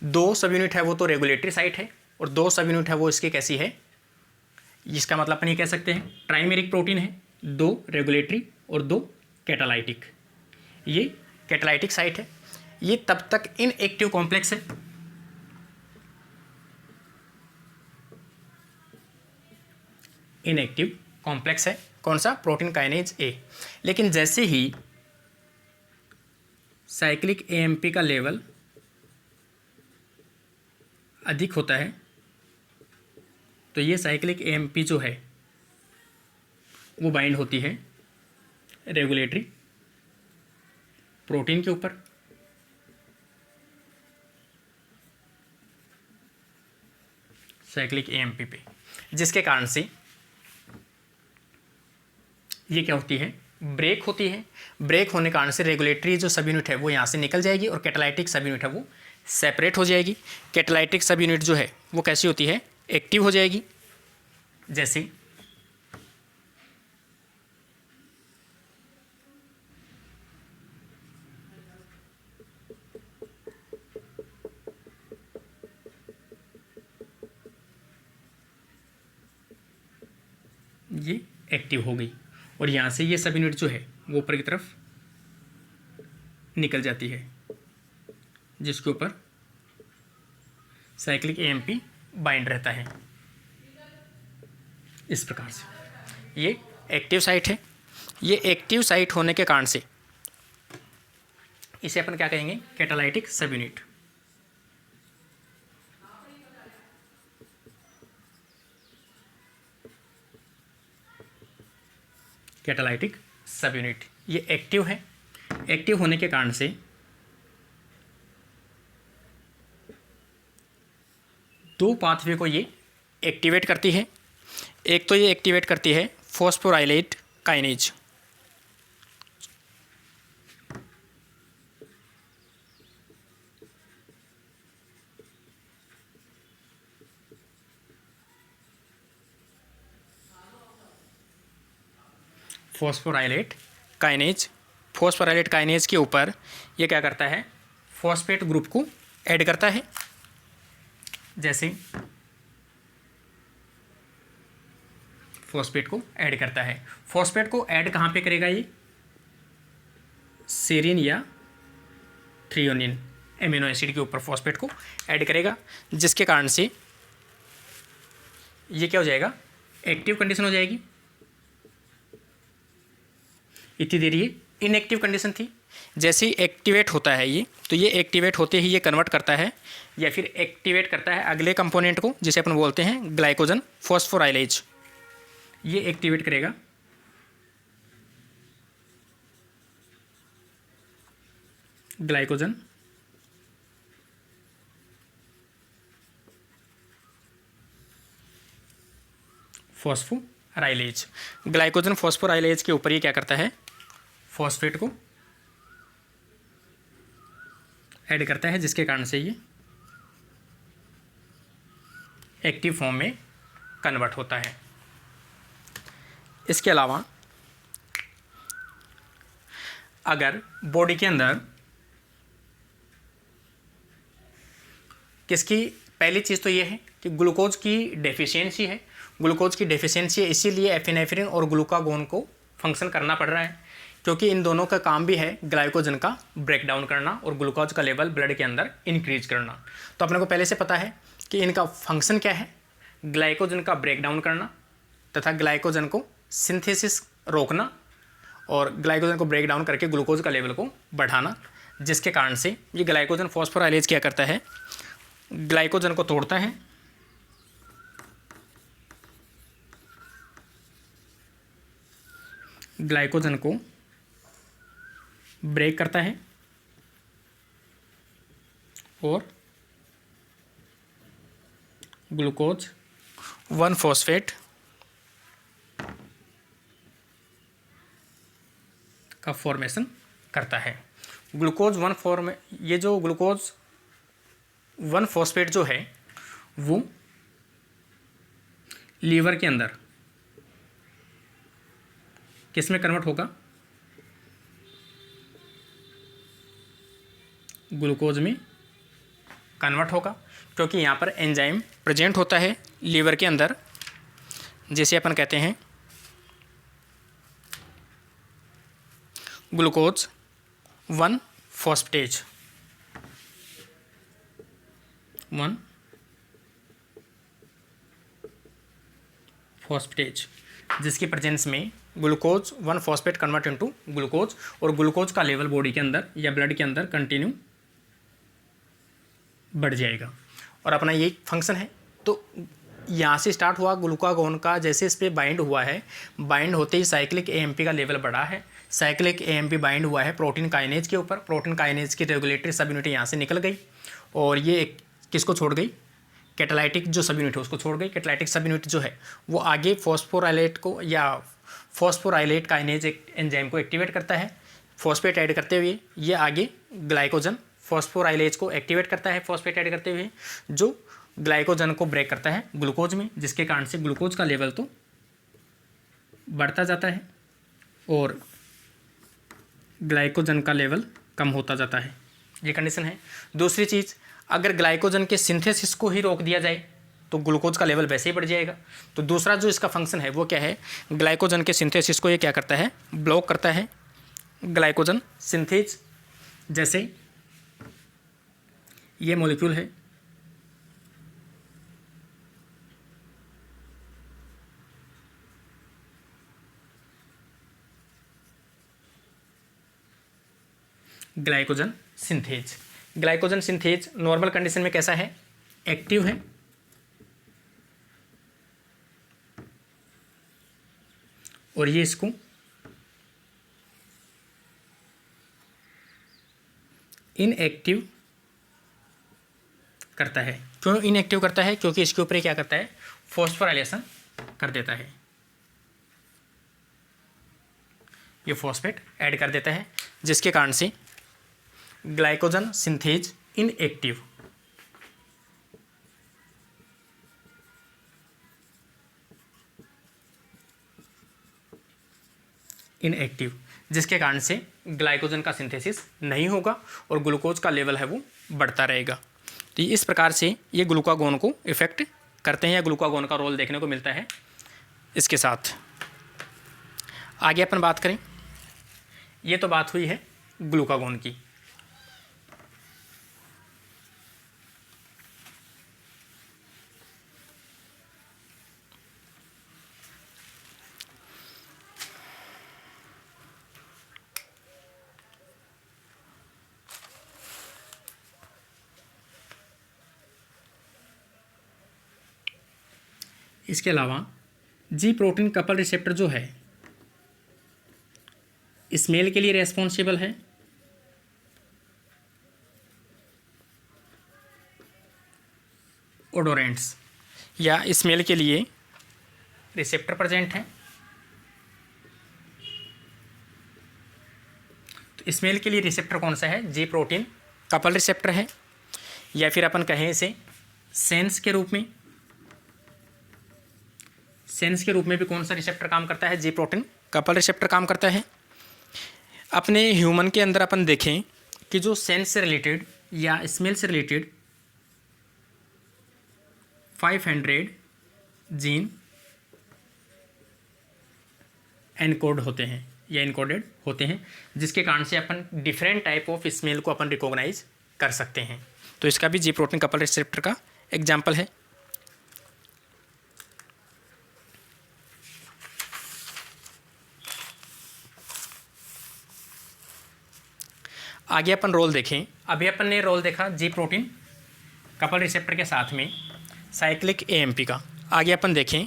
दो सब यूनिट है वो तो रेगुलेटरी साइट है और 2 सब यूनिट है वो इसकी कैसी है? इसका मतलब अपन ये कह सकते हैं ट्राइमेरिक प्रोटीन है, 2 रेगुलेटरी और 2 कैटालाइटिक। ये कैटालाइटिक साइट है। ये तब तक इनएक्टिव कॉम्प्लेक्स है, इनएक्टिव कॉम्प्लेक्स है। कौन सा? Protein kinase A. लेकिन जैसे ही साइक्लिक एएमपी का लेवल अधिक होता है तो ये साइक्लिक एएमपी जो है वो बाइंड होती है रेगुलेटरी प्रोटीन के ऊपर। साइक्लिक एएमपी पे, जिसके कारण से ये क्या होती है? ब्रेक होती है। ब्रेक होने के कारण से रेगुलेटरी जो सब यूनिट है वो यहाँ से निकल जाएगी और कैटालाइटिक सब यूनिट है वो सेपरेट हो जाएगी। कैटालाइटिक सब यूनिट जो है वो कैसी होती है? एक्टिव हो जाएगी। जैसे एक्टिव हो गई और यहाँ से ये सब यूनिट जो है वो ऊपर की तरफ निकल जाती है, जिसके ऊपर साइक्लिक एएमपी बाइंड रहता है। इस प्रकार से ये एक्टिव साइट है। ये एक्टिव साइट होने के कारण से इसे अपन क्या कहेंगे, कैटालाइटिक सब यूनिट। कैटालाइटिक सब यूनिट ये एक्टिव है। एक्टिव होने के कारण से दो पाथवे को ये एक्टिवेट करती है। एक तो ये एक्टिवेट करती है phosphorylate kinase, phosphorylate kinase. Phosphorylate kinase के ऊपर ये क्या करता है, फॉस्फेट ग्रुप को ऐड करता है। जैसे फॉस्फेट को ऐड करता है। फॉस्फेट को ऐड कहाँ पे करेगा, ये सेरीन या थ्रियोनिन एमिनो एसिड के ऊपर फॉस्फेट को ऐड करेगा, जिसके कारण से ये क्या हो जाएगा, एक्टिव कंडीशन हो जाएगी। इतनी देर ये इनएक्टिव कंडीशन थी। जैसे ही एक्टिवेट होता है ये, तो ये एक्टिवेट होते ही ये कन्वर्ट करता है या फिर एक्टिवेट करता है अगले कंपोनेंट को, जिसे अपन बोलते हैं ग्लाइकोजन फॉस्फोराइलेज। ये एक्टिवेट करेगा ग्लाइकोजन फॉस्फोराइलेज। ग्लाइकोजन फॉस्फोराइलेज के ऊपर ये क्या करता है, फॉस्फेट को ऐड करता है, जिसके कारण से ये एक्टिव फॉर्म में कन्वर्ट होता है। इसके अलावा अगर बॉडी के अंदर किसकी, पहली चीज़ तो ये है कि ग्लूकोज की डेफिशिएंसी है। ग्लूकोज की डेफिशिएंसी है, इसीलिए एफिनेफ्रिन और ग्लूकागोन को फंक्शन करना पड़ रहा है, क्योंकि इन दोनों का काम भी है ग्लाइकोजन का ब्रेक डाउन करना और ग्लूकोज का लेवल ब्लड के अंदर इंक्रीज करना। तो अपने को पहले से पता है कि इनका फंक्शन क्या है, ग्लाइकोजन का ब्रेक डाउन करना तथा ग्लाइकोजन को सिंथेसिस रोकना और ग्लाइकोजन को ब्रेक डाउन करके ग्लूकोज का लेवल को बढ़ाना, जिसके कारण से ये ग्लाइकोजन फॉस्फोराइलेज क्या करता है, ग्लाइकोजन को तोड़ता है ग्लाइकोजन को ब्रेक करता है और ग्लूकोज 1 फॉस्फेट का फॉर्मेशन करता है। ग्लूकोज 1 ये जो ग्लूकोज 1 फॉस्फेट जो है वो लीवर के अंदर किस में कन्वर्ट होगा, ग्लूकोज में कन्वर्ट होगा, क्योंकि यहाँ पर एंजाइम प्रेजेंट होता है लीवर के अंदर, जिसे अपन कहते हैं ग्लूकोज 1 फॉस्फेटेज 1 फॉस्फेटेज, जिसकी प्रेजेंस में glucose 1 phosphate convert into glucose और ग्लूकोज का लेवल बॉडी के अंदर या ब्लड के अंदर कंटिन्यू बढ़ जाएगा और अपना ये फंक्शन है। तो यहाँ से स्टार्ट हुआ ग्लूकागोन का, जैसे इस पर बाइंड हुआ है, बाइंड होते ही साइक्लिक एएमपी का लेवल बढ़ा है। साइक्लिक एएमपी बाइंड हुआ है प्रोटीन काइनेज के ऊपर, प्रोटीन काइनेज की रेगुलेटरी सब यूनिट यहाँ से निकल गई और ये किसको छोड़ गई, कैटालाइटिक जो सब यूनिट है उसको छोड़ गई। कैटालाइटिक सब यूनिट जो है वो आगे फॉस्फोराइलेट को या फॉस्फोराइलेट काइनेज एक एंजाइम को एक्टिवेट करता है, फॉस्फेट ऐड करते हुए ये आगे ग्लाइकोजन फॉस्फोराइलेज को एक्टिवेट करता है फॉस्फेट ऐड करते हुए, जो ग्लाइकोजन को ब्रेक करता है ग्लूकोज में, जिसके कारण से ग्लूकोज का लेवल तो बढ़ता जाता है और ग्लाइकोजन का लेवल कम होता जाता है। ये कंडीशन है। दूसरी चीज़, अगर ग्लाइकोजन के सिंथेसिस को ही रोक दिया जाए तो ग्लूकोज का लेवल वैसे ही बढ़ जाएगा। तो दूसरा जो इसका फंक्शन है वो क्या है, ग्लाइकोजन के सिंथेसिस को ये क्या करता है, ब्लॉक करता है। ग्लाइकोजन सिंथेज, जैसे ये मॉलिक्यूल है, glycogen synthase. Glycogen synthase normal condition में कैसा है, एक्टिव है, और ये इसको इनएक्टिव करता है। क्यों इनएक्टिव करता है, क्योंकि इसके ऊपर क्या करता है, फॉस्फोराइलेशन कर देता है, ये फॉस्फेट ऐड कर देता है, जिसके कारण से ग्लाइकोजन सिंथेज इनएक्टिव। इनएक्टिव, जिसके कारण से ग्लाइकोजन का सिंथेसिस नहीं होगा और ग्लूकोज का लेवल है वो बढ़ता रहेगा। तो इस प्रकार से ये ग्लूकागोन को इफेक्ट करते हैं, या ग्लूकागोन का रोल देखने को मिलता है। इसके साथ आगे अपन बात करें, ये तो बात हुई है ग्लूकागोन की। इसके अलावा जी प्रोटीन कपल रिसेप्टर जो है, स्मेल के लिए रेस्पॉन्सिबल है, ओडोरेंट्स या स्मेल के लिए रिसेप्टर प्रेजेंट है। तो स्मेल के लिए रिसेप्टर कौन सा है, जी प्रोटीन कपल रिसेप्टर है, या फिर अपन कहें इसे सेंस के रूप में। सेंस के रूप में भी कौन सा रिसेप्टर काम करता है, जी प्रोटीन कपल रिसेप्टर काम करता है। अपने ह्यूमन के अंदर अपन देखें कि जो सेंस से रिलेटेड या स्मेल से रिलेटेड 500 जीन एनकोड होते हैं या इनकोडेड होते हैं, जिसके कारण से अपन डिफरेंट टाइप ऑफ स्मेल को अपन रिकॉग्नाइज कर सकते हैं। तो इसका भी जी प्रोटीन कपल रिसेप्टर का एग्जाम्पल है। आगे अपन रोल देखें, अभी अपन ने रोल देखा जी प्रोटीन कपल रिसेप्टर के साथ में साइक्लिक एएमपी का। आगे अपन देखें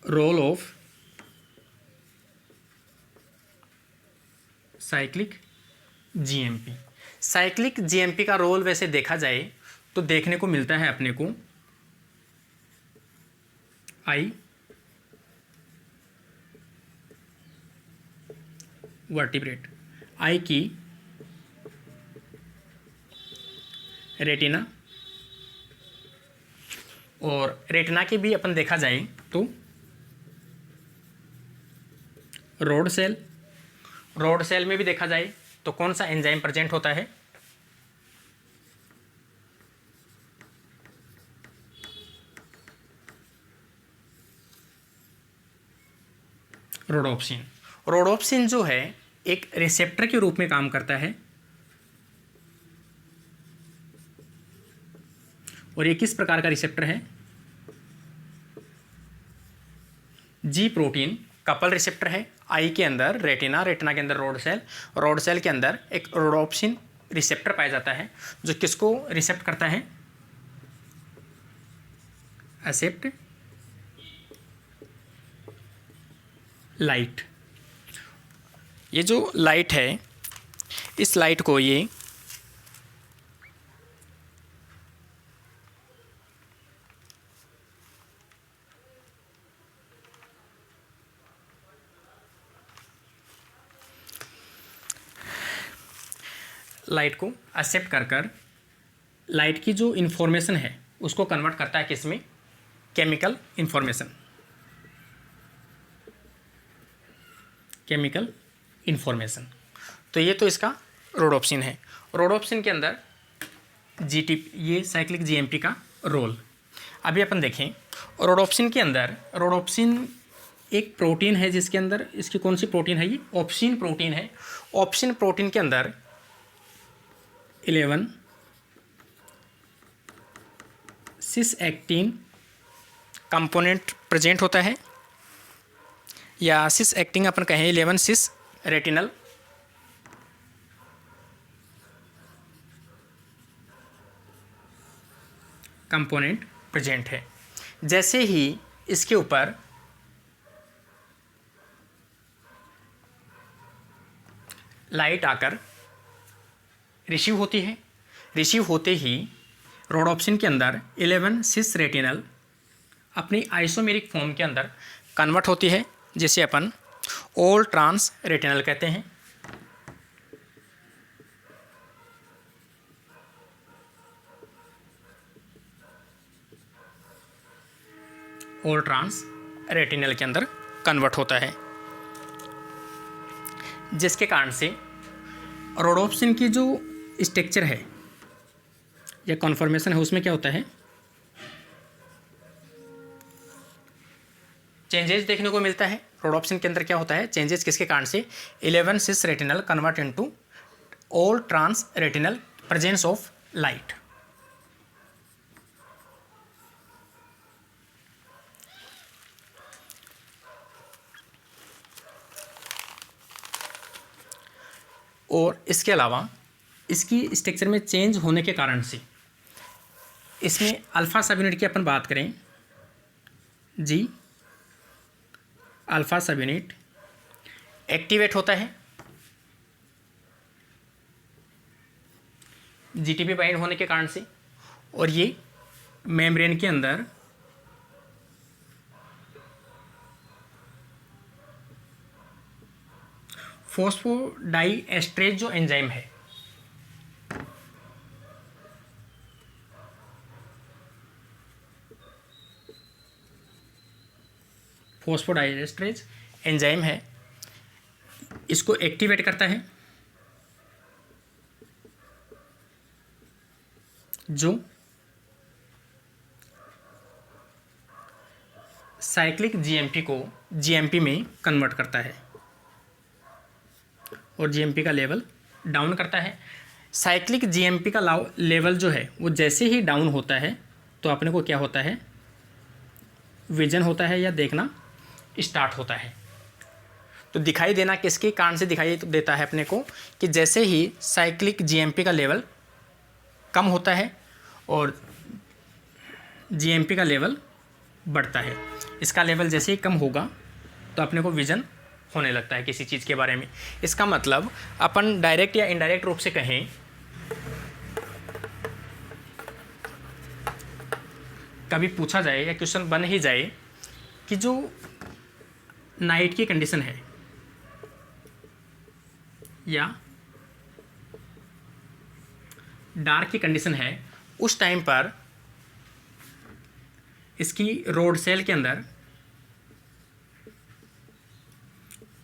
role of cyclic GMP. Cyclic GMP का रोल वैसे देखा जाए तो देखने को मिलता है अपने को आई वर्टिब्रेट, आई की रेटिना, और रेटिना की भी अपन देखा जाए तो रोड सेल। रोड सेल में भी देखा जाए तो कौन सा एंजाइम प्रेजेंट होता है, रोडोप्सिन। रोडोप्सिन जो है एक रिसेप्टर के रूप में काम करता है, और ये किस प्रकार का रिसेप्टर है, जी प्रोटीन कपल रिसेप्टर है। आई के अंदर रेटिना, रेटिना के अंदर रोड सेल के अंदर एक रोडोप्सिन रिसेप्टर पाया जाता है, जो किसको रिसेप्ट करता है, एक्सेप्ट लाइट। ये जो लाइट है, इस लाइट को ये लाइट को एक्सेप्ट कर लाइट की जो इन्फॉर्मेशन है उसको कन्वर्ट करता है किसमें, केमिकल इन्फॉर्मेशन, केमिकल इन्फॉर्मेशन। तो ये तो इसका रोडोप्सिन है। रोडोप्सिन के अंदर ये साइक्लिक जीएमपी का रोल। अभी अपन देखें रोडोप्सिन के अंदर, रोडोप्सिन एक प्रोटीन है जिसके अंदर, इसकी कौन सी प्रोटीन है, ये ऑप्सिन प्रोटीन है। ऑप्सिन प्रोटीन के अंदर 11 सिस एक्टिन कंपोनेंट प्रेजेंट होता है, या सिस एक्टिन अपन कहें 11 सिस रेटिनल कंपोनेंट प्रेजेंट है। जैसे ही इसके ऊपर लाइट आकर रिसीव होती है, रिसीव होते ही रोडोप्सिन के अंदर 11 सिस रेटिनल अपनी आइसोमेरिक फॉर्म के अंदर कन्वर्ट होती है, जिसे अपन ऑल ट्रांस रेटिनल कहते हैं। ऑल ट्रांस रेटिनल के अंदर कन्वर्ट होता है, जिसके कारण से रोडोप्सिन की जो स्ट्रक्चर है या कॉन्फॉर्मेशन है उसमें क्या होता है, चेंजेस देखने को मिलता है। रोडोप्सिन के अंदर क्या होता है, चेंजेस किसके कारण से, 11 cis retinal convert into all trans retinal, presence of light. और इसके अलावा इसकी स्ट्रक्चर में चेंज होने के कारण से इसमें अल्फा सब यूनिट की अपन बात करें जी, अल्फा सब यूनिट एक्टिवेट होता है जीटीपी बाइंड होने के कारण से, और ये मेम्ब्रेन के अंदर फॉस्फोडाइएस्ट्रेज जो एंजाइम है, फॉस्फोडाइएस्ट्रेज एंजाइम है, इसको एक्टिवेट करता है, जो साइक्लिक जीएमपी को जीएमपी में कन्वर्ट करता है और जीएमपी का लेवल डाउन करता है। साइक्लिक जीएमपी का लेवल जो है वो जैसे ही डाउन होता है तो अपने को क्या होता है, विजन होता है या देखना स्टार्ट होता है। तो दिखाई देना किसके कारण से दिखाई देता है अपने को, कि जैसे ही साइक्लिक जीएमपी का लेवल कम होता है और जीएमपी का लेवल बढ़ता है। इसका लेवल जैसे ही कम होगा तो अपने को विजन होने लगता है किसी चीज़ के बारे में। इसका मतलब अपन डायरेक्ट या इनडायरेक्ट रूप से कहें, कभी पूछा जाए या क्वेश्चन बन ही जाए कि जो नाइट की कंडीशन है या डार्क की कंडीशन है, उस टाइम पर इसकी रोड सेल के अंदर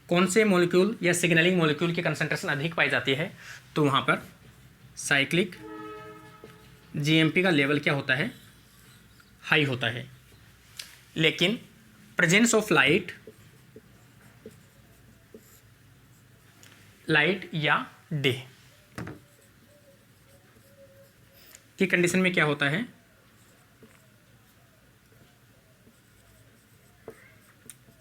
कौन से मॉलिक्यूल या सिग्नलिंग मॉलिक्यूल की कंसंट्रेशन अधिक पाई जाती है, तो वहाँ पर साइक्लिक जीएमपी का लेवल क्या होता है, हाई होता है। लेकिन प्रेजेंस ऑफ लाइट या डे की कंडीशन में क्या होता है,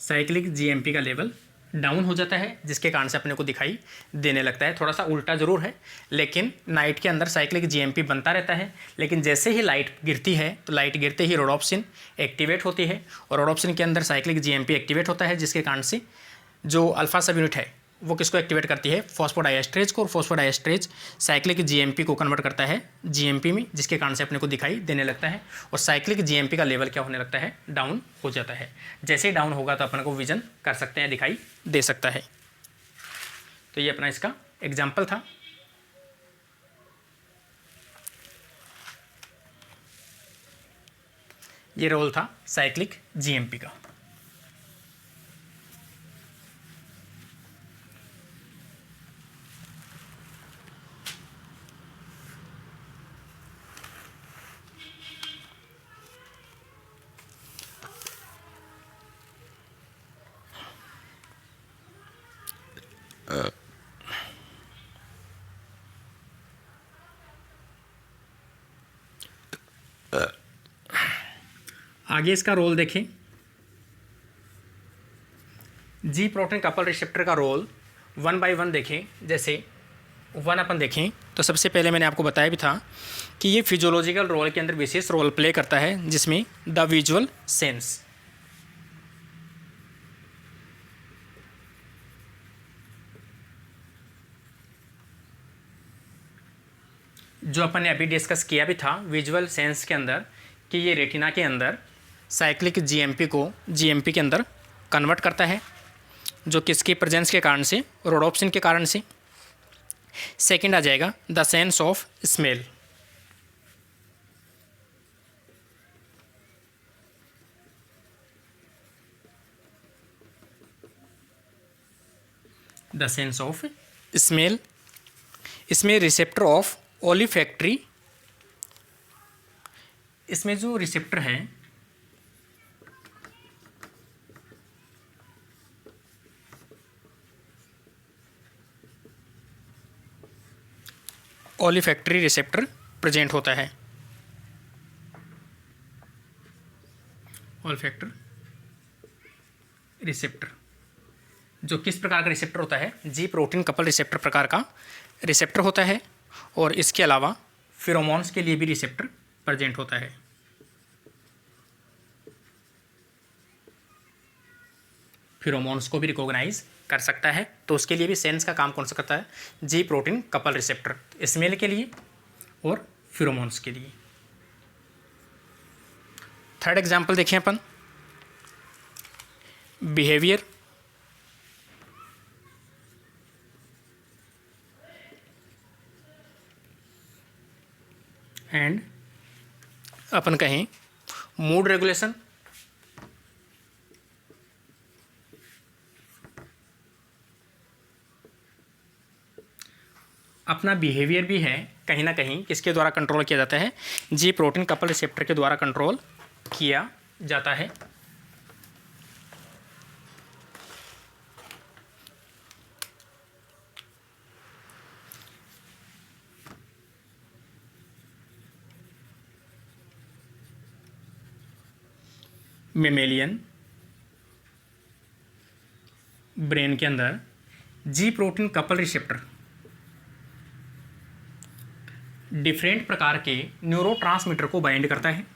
साइक्लिक जीएमपी का लेवल डाउन हो जाता है, जिसके कारण से अपने को दिखाई देने लगता है। थोड़ा सा उल्टा ज़रूर है, लेकिन नाइट के अंदर साइक्लिक जीएमपी बनता रहता है, लेकिन जैसे ही लाइट गिरती है तो लाइट गिरते ही रोडोप्सिन एक्टिवेट होती है और रोडोप्सिन के अंदर साइक्लिक जीएमपी एक्टिवेट होता है, जिसके कारण से जो अल्फा सब यूनिट है वो किसको एक्टिवेट करती है, फॉस्फोडाइएस्ट्रेज को, और फॉस्फोडाइएस्ट्रेज साइक्लिक जीएमपी को कन्वर्ट करता है जीएमपी में, जिसके कारण से अपने को दिखाई देने लगता है और साइक्लिक जीएमपी का लेवल क्या होने लगता है, डाउन हो जाता है। जैसे ही डाउन होगा तो अपने को विजन कर सकते हैं, दिखाई दे सकता है। तो ये अपना इसका एग्जाम्पल था। ये रोल था साइक्लिक जीएमपी का। आगे इसका रोल देखें। जी प्रोटीन कपल रिसेप्टर का रोल वन बाय वन देखें। जैसे वन अपन देखें तो सबसे पहले मैंने आपको बताया भी था कि ये फिजियोलॉजिकल रोल के अंदर विशेष रोल प्ले करता है, जिसमें द विजुअल सेंस। जो अपन ने अभी डिस्कस किया भी था विजुअल सेंस के अंदर कि ये रेटिना के अंदर साइक्लिक जीएमपी को जीएमपी के अंदर कन्वर्ट करता है, जो किसके प्रेजेंस के कारण से, रोडोप्सिन के कारण से। सेकंड आ जाएगा the sense of smell. The sense of smell, इसमें रिसेप्टर ऑफ ओलिफैक्टरी, इसमें जो रिसेप्टर है ओलिफैक्टरी रिसेप्टर प्रेजेंट होता है। ओलिफैक्टर रिसेप्टर जो किस प्रकार का रिसेप्टर होता है, जी प्रोटीन कपल रिसेप्टर प्रकार का रिसेप्टर होता है। और इसके अलावा फिरोमोन्स के लिए भी रिसेप्टर प्रेजेंट होता है। फिरोमोन्स को भी रिकॉग्नाइज कर सकता है, तो उसके लिए भी सेंस का काम कौन सा करता है, G protein coupled receptor, smell के लिए और फिरोमोन्स के लिए। थर्ड एग्जांपल देखें अपन, बिहेवियर एंड अपन कहें मूड रेगुलेशन। अपना बिहेवियर भी है कहीं ना कहीं किसके द्वारा कंट्रोल किया जाता है, जी प्रोटीन कपल रिसेप्टर के द्वारा कंट्रोल किया जाता है। मेमेलियन ब्रेन के अंदर जी प्रोटीन कपल रिसेप्टर डिफरेंट प्रकार के न्यूरोट्रांसमीटर को बाइंड करता है।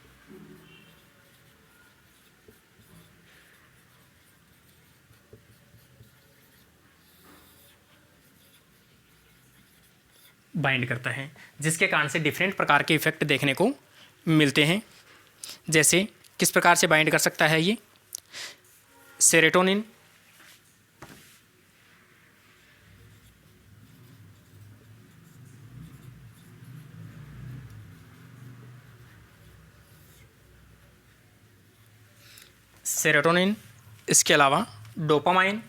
बाइंड करता है जिसके कारण से डिफरेंट प्रकार के इफेक्ट देखने को मिलते हैं। जैसे किस प्रकार से बाइंड कर सकता है ये, सेरोटोनिन, सेरोटोनिन, इसके अलावा डोपामाइन,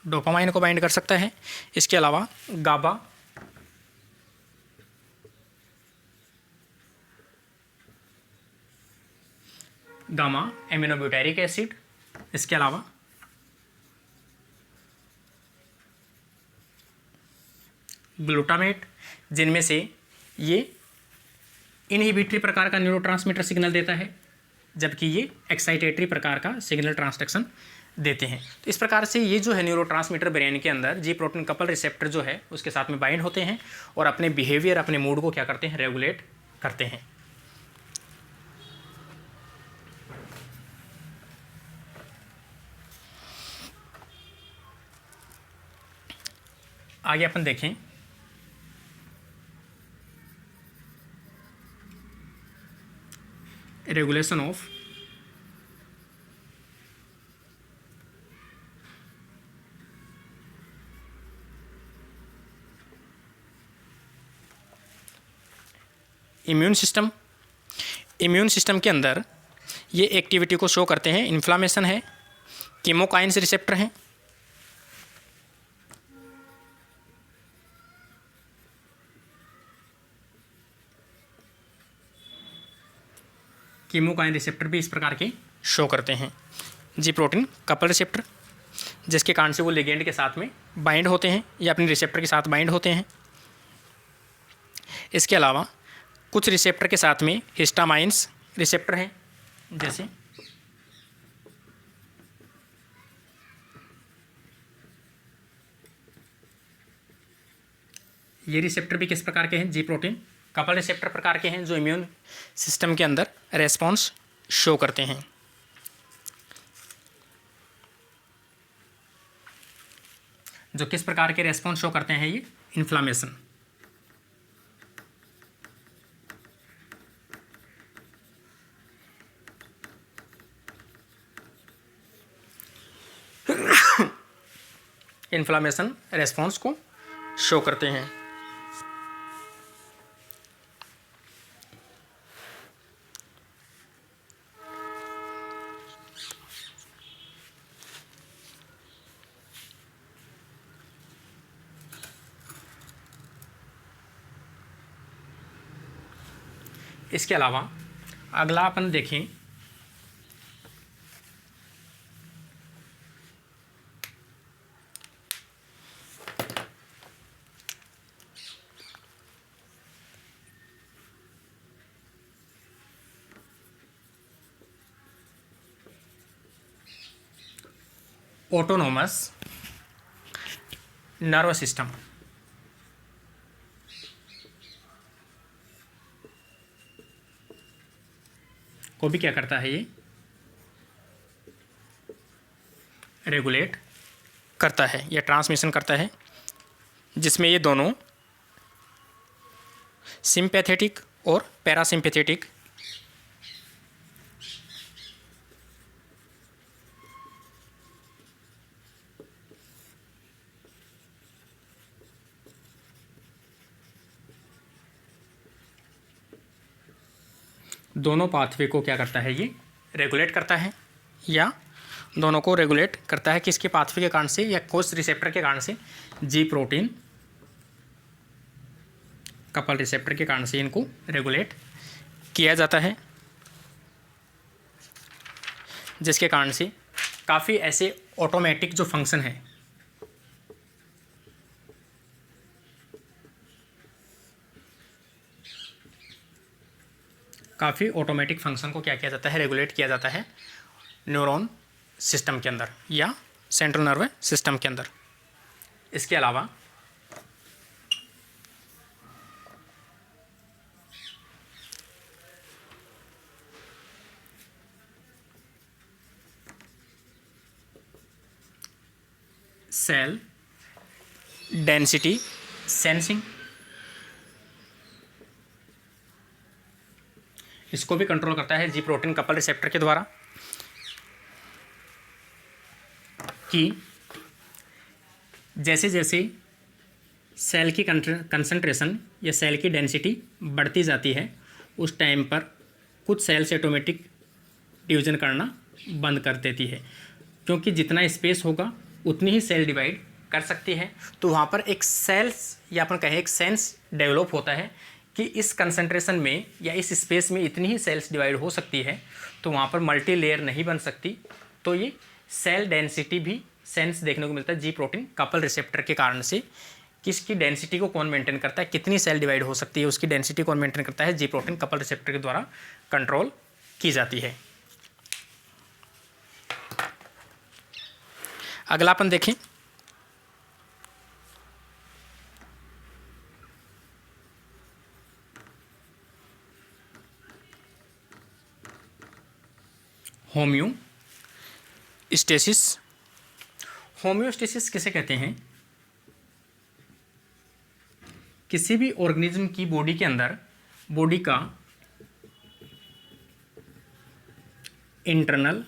डोपामाइन को बाइंड कर सकता है। इसके अलावा गाबा, गामा एमिनोब्यूटारिक एसिड, इसके अलावा ग्लूटामेट, जिनमें से ये इनहिबिटरी प्रकार का न्यूरोट्रांसमीटर सिग्नल देता है, जबकि ये एक्साइटेटरी प्रकार का सिग्नल ट्रांसडक्शन देते हैं। तो इस प्रकार से ये जो है न्यूरोट्रांसमीटर ब्रेन के अंदर जी प्रोटीन कपल रिसेप्टर जो है उसके साथ में बाइंड होते हैं और अपने बिहेवियर, अपने मूड को क्या करते हैं, रेगुलेट करते हैं। आगे अपन देखें regulation of immune system. Immune system के अंदर ये एक्टिविटी को शो करते हैं। इन्फ्लामेशन है, कीमोकाइन्स रिसेप्टर हैं, कीमोकाइन रिसेप्टर भी इस प्रकार के शो करते हैं। जी प्रोटीन कपल रिसेप्टर, जिसके कारण से वो लिगेंड के साथ में बाइंड होते हैं या अपने रिसेप्टर के साथ बाइंड होते हैं। इसके अलावा कुछ रिसेप्टर के साथ में हिस्टामाइंस रिसेप्टर हैं, जैसे ये रिसेप्टर भी किस प्रकार के हैं? जी प्रोटीन कपल रिसेप्टर प्रकार के हैं, जो इम्यून सिस्टम के अंदर रेस्पॉन्स शो करते हैं। जो किस प्रकार के रेस्पॉन्स शो करते हैं? ये इन्फ्लामेशन, इन्फ्लामेशन रेस्पॉन्स को शो करते हैं। इसके अलावा अगला अपन देखें ऑटोनोमस नर्वस सिस्टम। को भी क्या करता है? ये रेगुलेट करता है या ट्रांसमिशन करता है, जिसमें ये दोनों सिंपैथेटिक और पैरासिम्पैथेटिक दोनों पाथवे को क्या करता है? ये रेगुलेट करता है, या दोनों को रेगुलेट करता है किसके पाथवे के कारण से या कोस रिसेप्टर के कारण से? जी प्रोटीन कपल रिसेप्टर के कारण से इनको रेगुलेट किया जाता है, जिसके कारण से काफ़ी ऐसे ऑटोमेटिक जो फंक्शन है काफ़ी ऑटोमेटिक फंक्शन को क्या किया जाता है? रेगुलेट किया जाता है न्यूरॉन सिस्टम के अंदर या सेंट्रल नर्वस सिस्टम के अंदर। इसके अलावा सेल डेंसिटी सेंसिंग, इसको भी कंट्रोल करता है जी प्रोटीन कपल रिसेप्टर के द्वारा, कि जैसे जैसे सेल की कंसंट्रेशन या सेल की डेंसिटी बढ़ती जाती है, उस टाइम पर कुछ सेल्स ऑटोमेटिक डिवीजन करना बंद कर देती है, क्योंकि जितना स्पेस होगा उतनी ही सेल डिवाइड कर सकती है। तो वहाँ पर एक सेल्स या अपन कहें एक सेंस डेवलप होता है कि इस कंसंट्रेशन में या इस स्पेस में इतनी ही सेल्स डिवाइड हो सकती है, तो वहाँ पर मल्टी लेयर नहीं बन सकती। तो ये सेल डेंसिटी भी सेंस देखने को मिलता है जी प्रोटीन कपल रिसेप्टर के कारण से। किसकी डेंसिटी को कौन मेंटेन करता है? कितनी सेल डिवाइड हो सकती है, उसकी डेंसिटी कौन मेंटेन करता है? जी प्रोटीन कपल रिसेप्टर के द्वारा कंट्रोल की जाती है। अगला अपन देखें होम्योस्टेसिस। होम्योस्टेसिस किसे कहते हैं? किसी भी ऑर्गेनिज्म की बॉडी के अंदर बॉडी का इंटरनल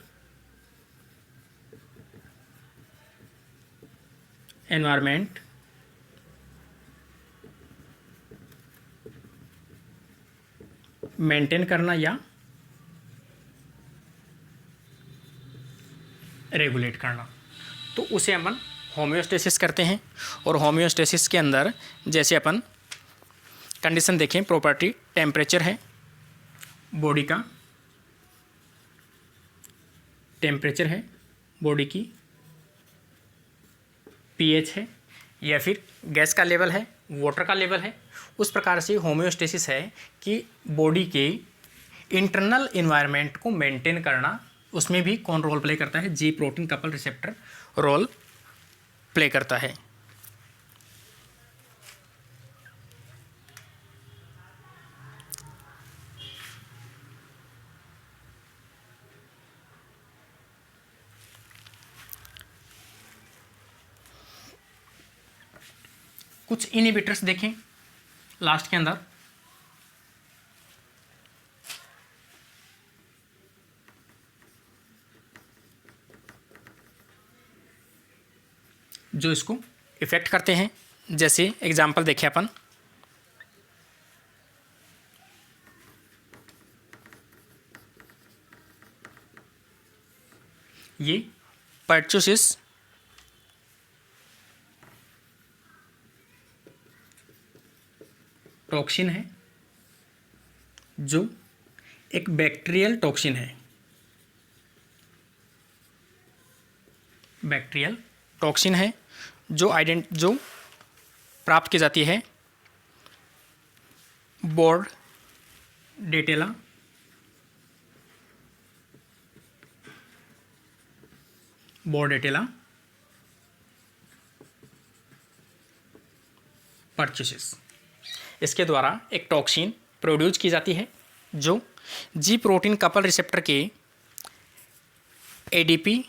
एनवायरनमेंट मेंटेन करना या रेगुलेट करना, तो उसे अपन होम्योस्टेसिस करते हैं। और होम्योस्टेसिस के अंदर जैसे अपन कंडीशन देखें, प्रॉपर्टी टेम्परेचर है बॉडी का, टेम्परेचर है बॉडी की, पीएच है, या फिर गैस का लेवल है, वाटर का लेवल है। उस प्रकार से होम्योस्टेसिस है कि बॉडी के इंटरनल इन्वायरमेंट को मेंटेन करना, उसमें भी कौन रोल प्ले करता है? G protein coupled receptor role play करता है। कुछ इनहिबिटर्स देखें लास्ट के अंदर। जो इसको इफेक्ट करते हैं, जैसे एग्जांपल देखें अपन, ये पर्टुसिस टॉक्सिन है, जो एक बैक्टीरियल टॉक्सिन है। बैक्टीरियल टॉक्सिन है जो प्राप्त की जाती है बोर्डेटेला पर्चेसिस। इसके द्वारा एक टॉक्सिन प्रोड्यूस की जाती है जो जी प्रोटीन कपल रिसेप्टर के एडीपी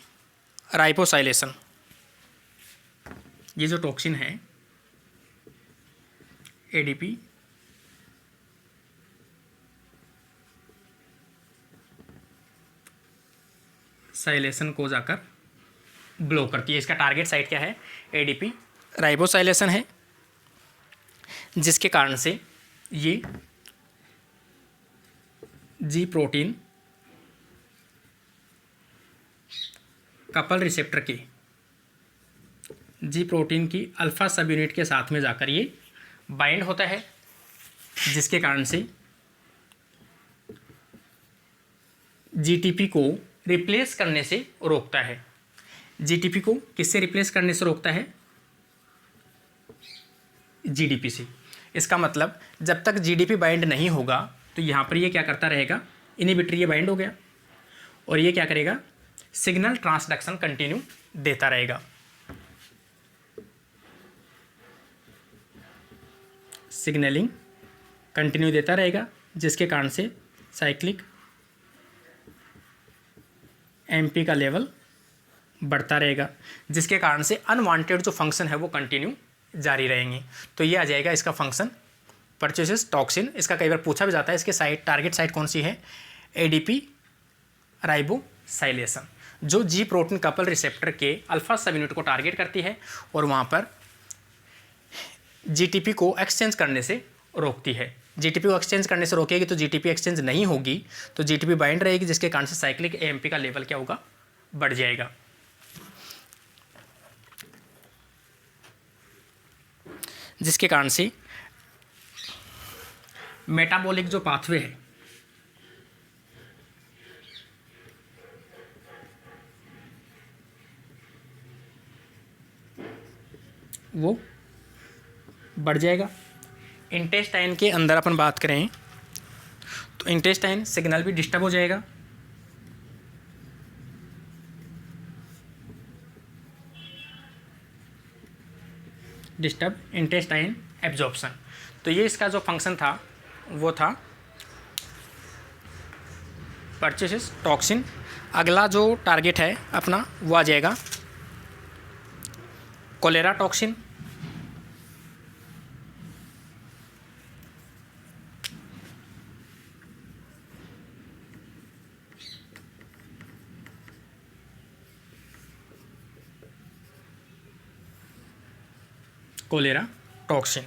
राइबोसाइलेशन, ये जो टॉक्सिन है एडीपी साइलेशन को जाकर ब्लॉक करती है। इसका टारगेट साइट क्या है? एडीपी राइबोसाइलेशन है, जिसके कारण से ये जी प्रोटीन कपल रिसेप्टर की जी प्रोटीन की अल्फा सब यूनिट के साथ में जाकर ये बाइंड होता है, जिसके कारण से जीटीपी को रिप्लेस करने से रोकता है। जीटीपी को किससे रिप्लेस करने से रोकता है? जीडीपी से। इसका मतलब जब तक जीडीपी बाइंड नहीं होगा तो यहाँ पर ये क्या करता रहेगा? इनहिबिटर ये बाइंड हो गया और ये क्या करेगा? सिग्नल ट्रांसडक्शन कंटिन्यू देता रहेगा। सिग्नलिंग कंटिन्यू देता रहेगा, जिसके कारण से साइक्लिक एमपी का लेवल बढ़ता रहेगा, जिसके कारण से अनवांटेड जो फंक्शन है वो कंटिन्यू जारी रहेंगे। तो ये आ जाएगा इसका फंक्शन परचेसिस टॉक्सिन। इसका कई बार पूछा भी जाता है, इसके साइट टारगेट साइट कौन सी है? एडीपी राइबोसाइलेशन, जो जी प्रोटीन कपल रिसेप्टर के अल्फा सब यूनिट को टारगेट करती है और वहाँ पर जीटीपी को एक्सचेंज करने से रोकती है। जीटीपी को एक्सचेंज करने से रोकेगी तो जीटीपी एक्सचेंज नहीं होगी तो जीटीपी बाइंड रहेगी, जिसके कारण से साइक्लिक एएमपी का लेवल क्या होगा? बढ़ जाएगा। जिसके कारण से मेटाबॉलिक जो पाथवे है वो बढ़ जाएगा। इंटेस्टाइन के अंदर अपन बात करें तो इंटेस्टाइन सिग्नल भी डिस्टर्ब हो जाएगा। Disturb intestine absorption. तो ये इसका जो फंक्शन था वो था परचेसिस टॉक्सिन। अगला जो टारगेट है अपना वो आ जाएगा कोलेरा टॉक्सिन। कोलेरा टॉक्सिन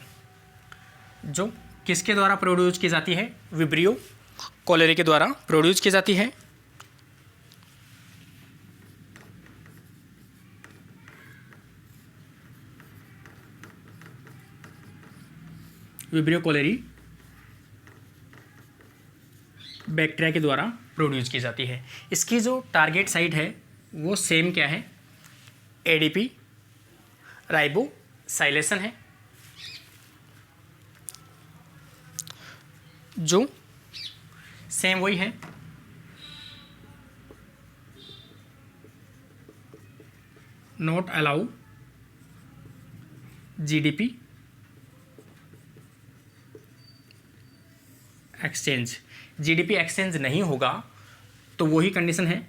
जो किसके द्वारा प्रोड्यूस की जाती है? विब्रियो कोलेरे के द्वारा प्रोड्यूस की जाती है। विब्रियो कोलेरी बैक्टीरिया के द्वारा प्रोड्यूस की जाती है। इसकी जो टारगेट साइट है वो सेम क्या है, एडीपी राइबोसाइलेशन है, जो सेम वही है not allow GDP exchange. GDP exchange नहीं होगा तो वही कंडीशन है,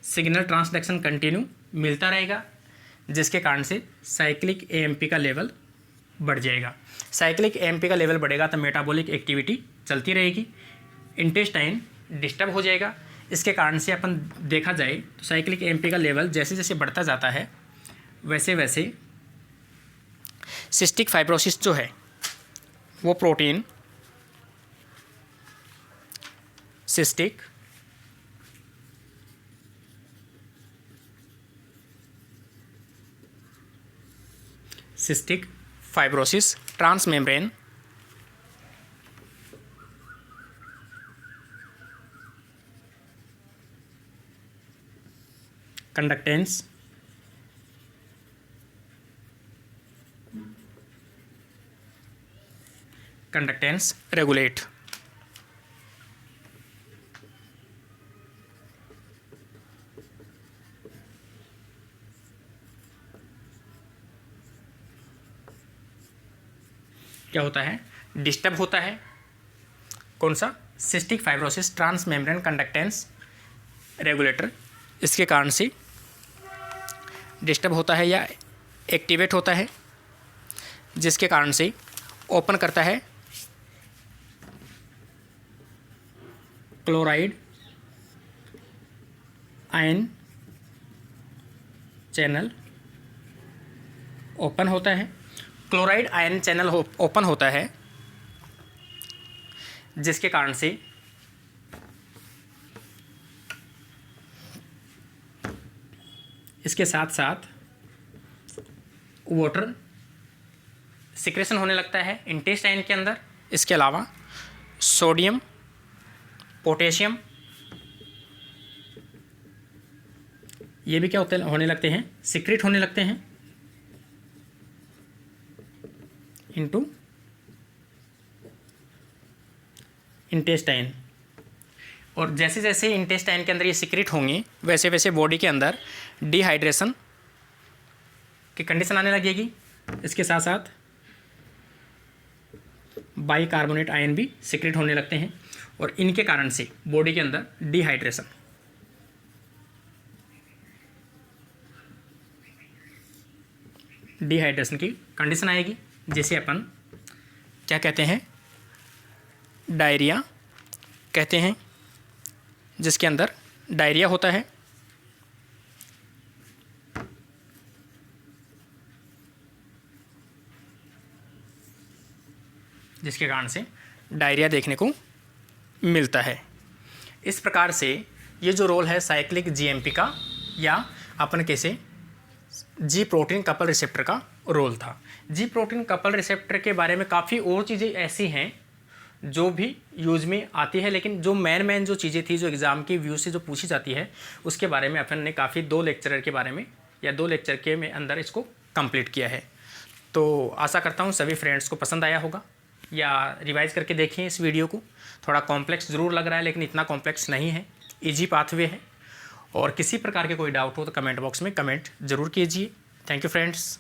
सिग्नल ट्रांसडक्शन कंटिन्यू मिलता रहेगा, जिसके कारण से साइक्लिक एएमपी का लेवल बढ़ जाएगा। साइक्लिक एएमपी का लेवल बढ़ेगा तो मेटाबॉलिक एक्टिविटी चलती रहेगी, इंटेस्टाइन डिस्टर्ब हो जाएगा। इसके कारण से अपन देखा जाए तो साइक्लिक एएमपी का लेवल जैसे जैसे बढ़ता जाता है वैसे वैसे सिस्टिक फाइब्रोसिस जो है वो protein cystic fibrosis transmembrane conductance regulate. क्या होता है, डिस्टर्ब होता है कौन सा, cystic fibrosis transmembrane conductance regulator. इसके कारण से डिस्टर्ब होता है या एक्टिवेट होता है, जिसके कारण से ओपन करता है क्लोराइड आयन चैनल ओपन होता है। क्लोराइड आयन चैनल ओपन होता है, जिसके कारण से इसके साथ साथ वाटर सिक्रेशन होने लगता है इंटेस्टाइन के अंदर। इसके अलावा सोडियम पोटेशियम ये भी क्या होने लगते हैं, सिक्रेट होने लगते हैं इनटू इंटेस्टाइन। और जैसे जैसे इंटेस्टाइन के अंदर ये सिक्रेट होंगे वैसे वैसे बॉडी के अंदर डिहाइड्रेशन की कंडीशन आने लगेगी। इसके साथ साथ बाइकार्बोनेट आयन भी सिक्रेट होने लगते हैं और इनके कारण से बॉडी के अंदर डिहाइड्रेशन की कंडीशन आएगी, जिसे अपन क्या कहते हैं, डायरिया कहते हैं, जिसके अंदर डायरिया होता है। जिसके कारण से डायरिया देखने को मिलता है। इस प्रकार से ये जो रोल है साइक्लिक जीएमपी का या अपन कैसे जी प्रोटीन कपल रिसेप्टर का रोल था। जी प्रोटीन कपल रिसेप्टर के बारे में काफ़ी और चीज़ें ऐसी हैं जो भी यूज में आती है, लेकिन जो मेन जो चीज़ें थी जो एग्ज़ाम के व्यू से जो पूछी जाती है उसके बारे में अपन ने काफ़ी 2 लेक्चर के बारे में या 2 लेक्चर के में अंदर इसको कंप्लीट किया है। तो आशा करता हूँ सभी फ्रेंड्स को पसंद आया होगा या रिवाइज़ करके देखें इस वीडियो को। थोड़ा कॉम्प्लेक्स ज़रूर लग रहा है लेकिन इतना कॉम्प्लेक्स नहीं है, ईजी पाथवे है। और किसी प्रकार के कोई डाउट हो तो कमेंट बॉक्स में कमेंट ज़रूर कीजिए। Thank you friends.